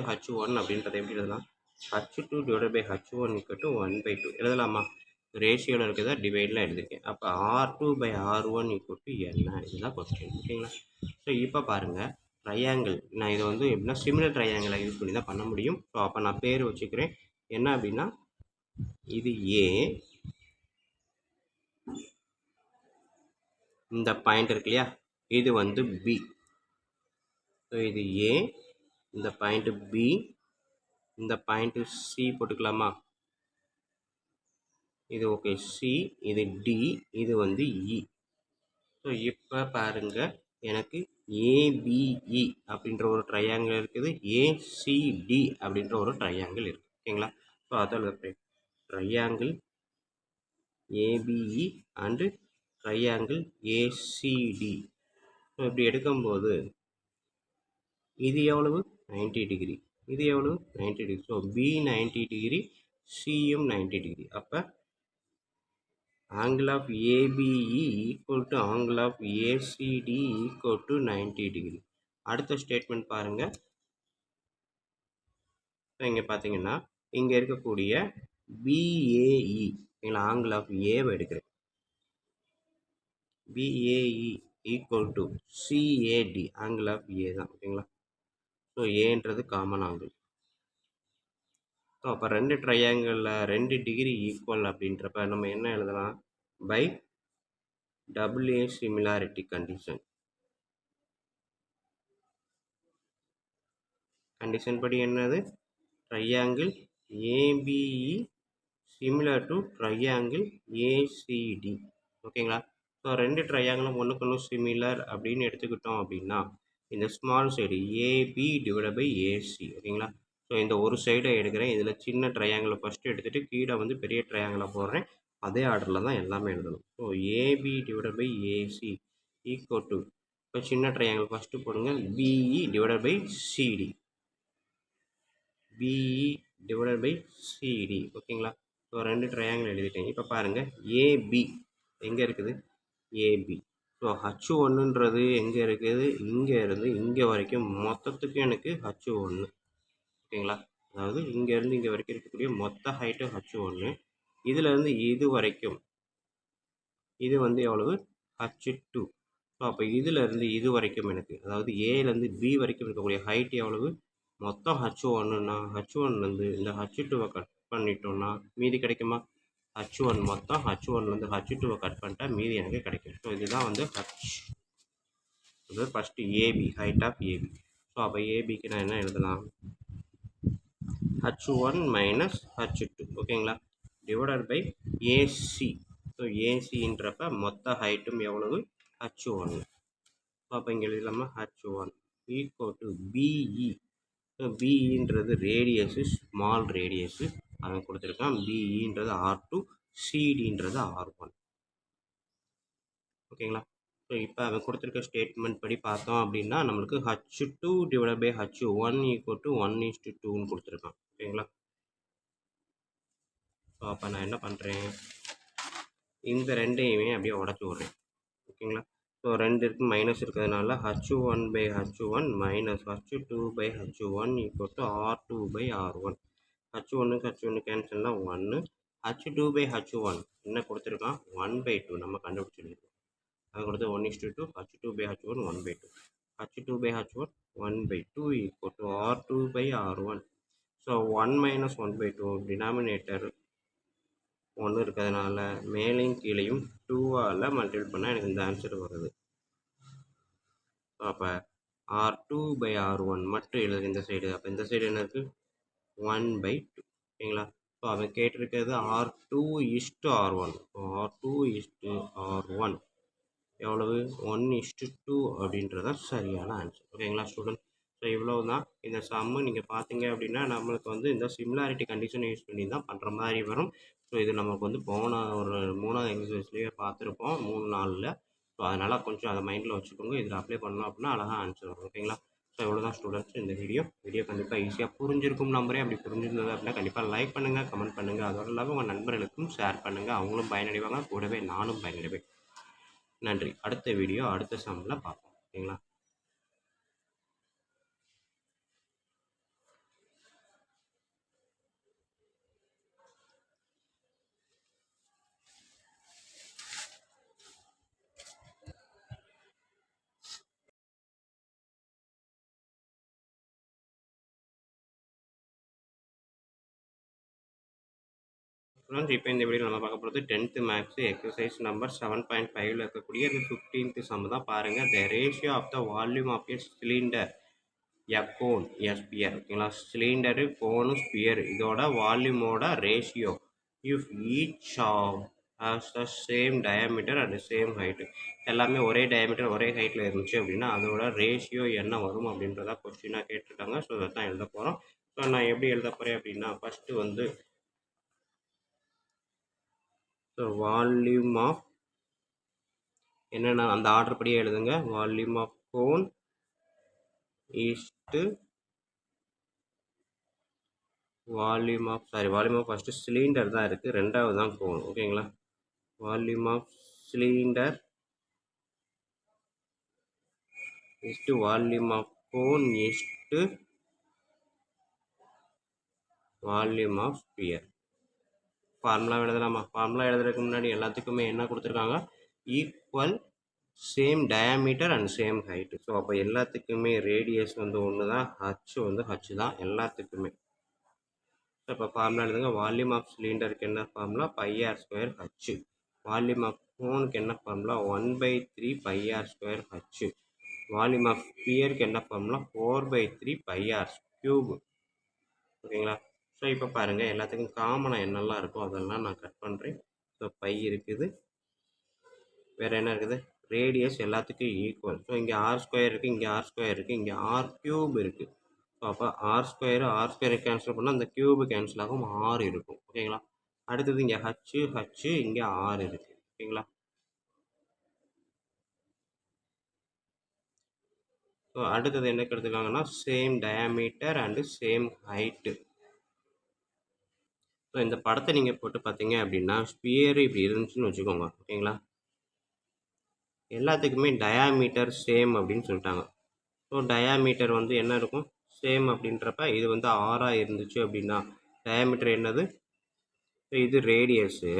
H1 அப்படின்றது எப்படி எழுதலாம், H2 டிவைட் பை H1 1/2 எழுதலாமா. ரேஷியோவில் இருக்கிறதா டிவைடில் எழுதிருக்கேன். அப்போ R2 பை R1 என்ன, இதுதான் கொஸ்டின். ஓகேங்களா. ஸோ இப்போ பாருங்கள் ட்ரையாங்கிள், நான் இதை வந்து எப்படின்னா சிமிலர் ட்ரையாங்கிளை யூஸ் பண்ணி தான் பண்ண முடியும். ஸோ அப்போ நான் பேர் வச்சுக்கிறேன் என்ன அப்படின்னா, இது ஏ, இந்த பாயிண்ட் இருக்கு இல்லையா, இது வந்து பி. ஸோ இது ஏ, இந்த பாயிண்ட்டு பி, இந்த பாயிண்ட்டு சி போட்டுக்கலாமா. இது ஓகே சி, இது டி, இது வந்து இ. ஸோ இப்போ பாருங்கள் எனக்கு ஏபிஇ அப்படின்ற ஒரு ட்ரையாங்கிள் இருக்குது, ஏசிடி அப்படின்ற ஒரு ட்ரையாங்கிள் இருக்குது. ஓகேங்களா. ஸோ அதில் triangle ABE and triangle ACD. So இப்படி எடுக்கும்போது இது எவ்வளவு 90 டிகிரி, இது எவ்வளவு 90 டிகிரி. ஸோ பி 90 டிகிரி, சியும் 90 டிகிரி. அப்போ angle of ABE equal to angle of ACD equal to 90 degree. அடுத்த ஸ்டேட்மெண்ட் பாருங்க. இங்கே பார்த்தீங்கன்னா இங்கே இருக்கக்கூடிய BAE ஆங்கிள் ஆஃப் ஏவை எடுக்கிறேன். BAE equal to CAD angle of A தான். ஓகேங்களா. ஸோ ஏன்றது காமன் ஆங்கிள். ஸோ அப்போ ரெண்டு ட்ரையாங்கிளில் 2 டிகிரி ஈக்குவல் அப்படின்றப்ப நம்ம என்ன எழுதலாம், by WA similarity condition. Condition படி என்னது, triangle ABE similar to triangle ACD. ஓகேங்களா. ஸோ ரெண்டு ட்ரையாங்கிளும் ஒன்றுக்கு ஒன்று சிமிலர் அப்படின்னு எடுத்துக்கிட்டோம் அப்படின்னா இந்த small side AB divide by AC. ஓகேங்களா. ஸோ இந்த ஒரு சைடை எடுக்கிறேன், இதில் சின்ன ட்ரையாங்கிளை ஃபஸ்ட்டு எடுத்துகிட்டு கீழே வந்து பெரிய ட்ரையாங்கிளை போடுறேன். அதே ஆர்டரில் தான் எல்லாமே எழுதணும். So AB divide by AC equal to, இப்போ சின்ன ட்ரையாங்கிள் ஃபஸ்ட்டு போடுங்க, BE divide by CD, BE divide by CD. ஓகேங்களா. ஸோ ரெண்டு ட்ரையாங்கிள் எழுதிட்டேன். இப்போ பாருங்கள் ஏபி எங்கே இருக்குது, ஏபி. ஸோ H1ன்றது எங்கே இருக்குது, இங்கே இருந்து இங்கே வரைக்கும் மொத்தத்துக்கு எனக்கு H1. ஓகேங்களா. அதாவது இங்கேருந்து இங்கே வரைக்கும் இருக்கக்கூடிய மொத்த ஹைட்டு H1. இதிலேருந்து இது வரைக்கும் இது வந்து எவ்வளவு H2. ஸோ அப்போ இதிலேருந்து இது வரைக்கும் எனக்கு, அதாவது ஏலேருந்து பி வரைக்கும் இருக்கக்கூடிய ஹைட் எவ்வளவு, மொத்தம் H1ன்னா H1லேருந்து இந்த H2வை கட் பண்ணிட்டோம்னா மீதி கிடைக்குமா, H1 மொத்தம் H1லேருந்து H2வை கட் பண்ணிட்டா மீதி எனக்கு கிடைக்கும். ஸோ இதுதான் வந்து இது first AB, height of AB. So அப்போ ஏபிக்கு நான் என்ன எழுதலாம், H1 மைனஸ் H2. ஓகேங்களா. Divided by AC. ஸோ ஏசின்றப்ப மொத்த ஹைட்டும் எவ்வளவு H1. ஸோ அப்போ இங்கே எழுதலாமா, H1 equal to BE. So பிஇன்றது ரேடியஸு, ஸ்மால் ரேடியஸு அவன் கொடுத்துருக்கான். பிஇன்றது R2, சிடின்றது R1. ஓகேங்களா. ஸோ இப்போ அவன் கொடுத்துருக்க ஸ்டேட்மெண்ட் படி பார்த்தோம் அப்படின்னா நம்மளுக்கு H2 divide by H1 equal to 1:2ன்னு கொடுத்துருக்கான். ஓகேங்களா. ஸோ அப்போ நான் என்ன பண்ணுறேன், இந்த ரெண்டையுமே அப்படியே உடச்சி விட்றேன். ஓகேங்களா. ஸோ ரெண்டு இருக்கு மைனஸ் இருக்கிறதுனால H1 by H1 minus H2 by H1 equal to R2 by R1. H1க்கு H1 கேன்சல்னால் 1. H2 பை H1 என்ன கொடுத்துருக்கான், 1/2 நம்ம கண்டுபிடிச்சிருக்கோம். அது கொடுத்து 1:2, H2 by H1 1/2. h2 by h1 1 by 2 equal to r2 by r1. So 1 minus 1 by 2 denominator 1 இருக்கிறதுனால மேலையும் கீழையும் 2ஆல் மல்டிபிள் பண்ணால் எனக்கு இந்த ஆன்சர் வருது. ஸோ அப்போ r2 by r1 மட்டும் எழுதுங்க இந்த சைடு. அப்போ இந்த சைடு என்ன இருக்குது 1 by 2 ஓகேங்களா. ஸோ அவன் கேட்டிருக்கிறது r2 is to r1. r2 is to r1 எவ்வளவு 1:2 அப்படின்றதான் சரியான ஆன்சர். ஓகேங்களா ஸ்டூடெண்ட். ஸோ இவ்வளோ தான் இந்த சம்மு. நீங்கள் பார்த்தீங்க அப்படின்னா நம்மளுக்கு வந்து இந்த சிமிலாரிட்டி கண்டிஷனை யூஸ் பண்ணி தான் பண்ணுற மாதிரி வரும். ஸோ இது நமக்கு வந்து போன ஒரு 3வது எக்ஸசைஸ்லேயே பார்த்துருப்போம் 3 நாளில். ஸோ அதனால் கொஞ்சம் அதை மைண்டில் வச்சுக்கோங்க. இதில் அப்ளை பண்ணோம் அப்படின்னா அழகாக ஆன்சர் வரும். ஓகேங்களா. ஸோ இவ்வளோ தான் ஸ்டூடெண்ட்ஸ் இந்த வீடியோ கண்டிப்பாக ஈஸியாக புரிஞ்சிருக்கும் நம்பரே. அப்படி புரிஞ்சிருந்தது அப்படின்னா கண்டிப்பாக லைக் பண்ணுங்கள், கமெண்ட் பண்ணுங்கள். அதோட இல்லாமல் உங்கள் நண்பர்களுக்கும் ஷேர் பண்ணுங்கள். அவங்களும் பயனடைவாங்க, கூடவே நானும் பயனடைவேன். நன்றி. அடுத்த வீடியோ அடுத்த சம்மில் பார்ப்போம். ஓகேங்களா. இப்போ இந்த வீடியோ நம்ம பார்க்க போகிறது 10th மேக்ஸ் எக்ஸசைஸ் நம்பர் 7.5ல் இருக்கக்கூடிய இந்த 15th சம் தான் பாருங்கள். The ratio of the volume of a cylinder a cone a sphere. ஓகேங்களா. சிலிண்டரு கோனு ஸ்பியர் இதோட வால்யூமோட ratio if each has the same diameter and same height. எல்லாமே ஒரே diameter ஒரே ஹைட்டில் இருந்துச்சு அப்படின்னா அதோட ரேஷியோ என்ன வரும் அப்படின்றத கொஸ்டினாக கேட்டிருக்காங்க. ஸோ அதை தான் எழுத போகிறோம். ஸோ நான் எப்படி எழுத போகிறேன் அப்படின்னா ஃபஸ்ட்டு வந்து ஸோ வால்யூம் ஆஃப் என்னென்ன அந்த ஆர்டர் படியே எழுதுங்க. Volume of cone is to volume of first cylinder தான் இருக்குது, ரெண்டாவது தான் கோன். ஓகேங்களா. Volume of cylinder is to volume of cone is to volume of sphere. Formula எழுதலாமா? ஃபார்முலா எழுதுறதுக்கு முன்னாடி எல்லாத்துக்குமே என்ன கொடுத்துருக்காங்க, equal same diameter and same height. So அப்போ எல்லாத்துக்குமே ரேடியஸ் வந்து ஒன்று தான், ஹச் வந்து ஹச் தான் எல்லாத்துக்குமே. ஸோ இப்போ ஃபார்முலா எழுதுங்க. வால்யூம் ஆஃப் சிலிண்டருக்கு என்ன formula, πr² H. Volume of கோனுக்கு என்ன formula, 1/3 πr² H. Volume of ஸ்பியருக்கு என்ன ஃபார்முலா, 4/3 πr³. ஓகேங்களா. ஸோ இப்போ பாருங்கள் எல்லாத்துக்கும் காமனாக என்னெல்லாம் இருக்கோ அதெல்லாம் நான் கட் பண்ணுறேன். ஸோ பை இருக்குது, வேறு என்ன இருக்குது, ரேடியஸ் எல்லாத்துக்கும் ஈக்குவல். ஸோ இங்கே r² இருக்குது, இங்கே r² இருக்குது, இங்கே r³ இருக்குது. ஸோ அப்போ r² கேன்சல் பண்ணால் அந்த க்யூபு கேன்சல் ஆகும், r இருக்கும். ஓகேங்களா. அடுத்தது இங்கே ஹச், இங்கே r இருக்குது. ஓகேங்களா. ஸோ அடுத்தது என்ன எடுத்துக்காங்கன்னா same diameter and same height. So இந்த படத்தை நீங்கள் போட்டு பார்த்தீங்க அப்படின்னா ஸ்பியர் இப்படி இருந்துச்சுன்னு வச்சுக்கோங்க. ஓகேங்களா. எல்லாத்துக்குமே டயாமீட்டர் சேம் அப்படின்னு சொல்லிட்டாங்க. ஸோ டயாமீட்டர் வந்து என்ன இருக்கும், சேம் அப்படின்றப்ப இது வந்து ஆராக இருந்துச்சு அப்படின்னா டயாமீட்டர் என்னது, இது ரேடியஸு.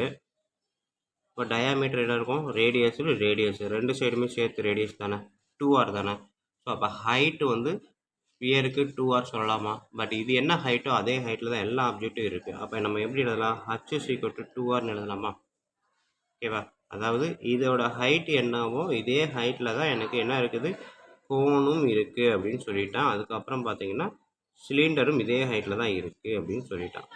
இப்போ டயாமீட்டர் என்ன இருக்கும், ரேடியஸு ரெண்டு சைடுமே சேர்த்து ரேடியஸ் தானே, 2r தானே. ஸோ அப்போ ஹைட்டு வந்து ஸ்பியருக்கு 2r சொல்லலாமா? பட் இது என்ன ஹைட்டோ அதே ஹைட்டில் தான் எல்லா ஆப்ஜெக்ட்டும் இருக்குது. அப்போ நம்ம எப்படி எழுதலாம், h = 2rன்னு எழுதலாமா? ஓகேவா. அதாவது இதோட ஹைட் என்னவோ இதே ஹைட்டில் தான் எனக்கு என்ன இருக்குது, கோனும் இருக்குது அப்படின்னு சொல்லிட்டான். அதுக்கப்புறம் பார்த்தீங்கன்னா சிலிண்டரும் இதே ஹைட்டில் தான் இருக்குது அப்படின்னு சொல்லிட்டான்.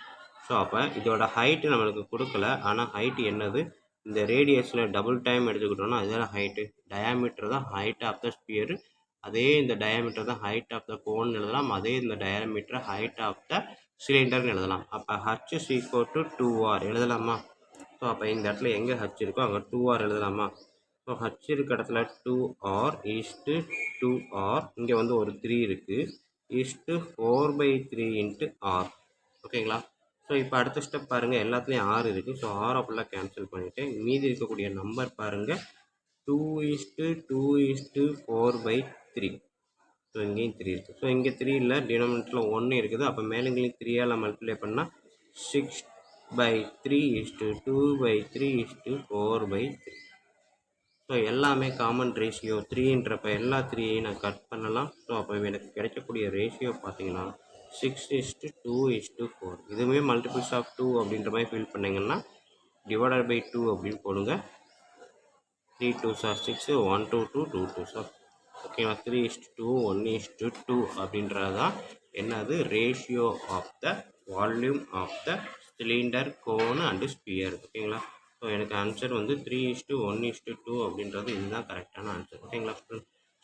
ஸோ அப்போ இதோட ஹைட்டு நம்மளுக்கு கொடுக்கல, ஆனால் ஹைட்டு என்னது, இந்த ரேடியஸில் டபுள் டைம் எடுத்துக்கிட்டோன்னா அதுதான் ஹைட்டு. டயாமீட்டர் தான் ஹைட் ஆஃப் த ஸ்பியர், அதே இந்த டயாமீட்டர் தான் ஹைட் ஆஃப் த கோன் எழுதலாம், அதே இந்த டயாமீட்டர் ஹைட் ஆஃப் த சிலிண்டர்னு எழுதலாம். அப்போ h = 2r எழுதலாமா? ஸோ அப்போ இந்த இடத்துல எங்கே ஹச் இருக்கோ அங்கே 2r எழுதலாமா? ஸோ ஹச் இருக்க இடத்துல 2r ஈஸ்ட்டு 2r, இங்கே வந்து ஒரு 3 இருக்குது, ஈஸ்ட்டு 4/3 × r. ஓகேங்களா. ஸோ இப்போ அடுத்த ஸ்டெப் பாருங்கள், எல்லாத்துலேயும் r இருக்குது. ஸோ r ஃபுல்லாக கேன்சல் பண்ணிவிட்டு மீதி இருக்கக்கூடிய நம்பர் பாருங்கள், 2:2:4/3. ஸோ இங்கேயும் 3 இருக்குது. ஸோ இங்கே 3 இல்லை, டினாமினேட்டரில் 1 இருக்குது. அப்போ மேலங்களையும் 3ஆல் மல்டிப்ளை பண்ணால் 6/3 = 2/3 = 4/3. ஸோ எல்லாமே காமன் ரேஷியோ 3ன்றப்ப எல்லா 3யையும் நான் கட் பண்ணலாம். ஸோ அப்போ எனக்கு கிடைக்கக்கூடிய ரேஷியோ பார்த்தீங்கன்னா 6:2:4. இதுவுமே மல்டிபிள்ஸ் ஆஃப் 2 அப்படின்ற மாதிரி ஃபில் பண்ணிங்கன்னா டிவைடட் பை 2 அப்படின்னு போடுங்க. 3 2s are 6, 1 2 2 2 2s are ஓகேவா. 3:2 1:2 அப்படின்றது தான் என்னது ratio of the volume of the cylinder cone and sphere. ஓகேங்களா. ஸோ எனக்கு ஆன்சர் வந்து 3:1:2 அப்படின்றது இதுதான் கரெக்டான ஆன்சர். ஓகேங்களா.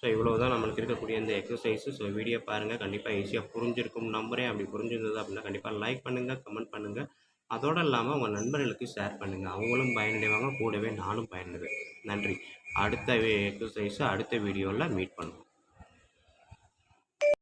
ஸோ இவ்வளோ தான் நம்மளுக்கு இருக்கக்கூடிய இந்த எக்ஸசைஸு. ஸோ வீடியோ பாருங்கள், கண்டிப்பாக ஈஸியாக புரிஞ்சிருக்கும் நம்புகிறேன். அப்படி புரிஞ்சிருந்தது அப்படின்னா கண்டிப்பாக லைக் பண்ணுங்கள், கமெண்ட் பண்ணுங்கள். அதோடு இல்லாமல் உங்கள் நண்பர்களுக்கு ஷேர் பண்ணுங்கள். அவங்களும் பயனடைவாங்க, கூடவே நானும் பயனடைவேன். நன்றி. அடுத்த எக்ஸசைஸு அடுத்த வீடியோவில் மீட் பண்ணுவோம்.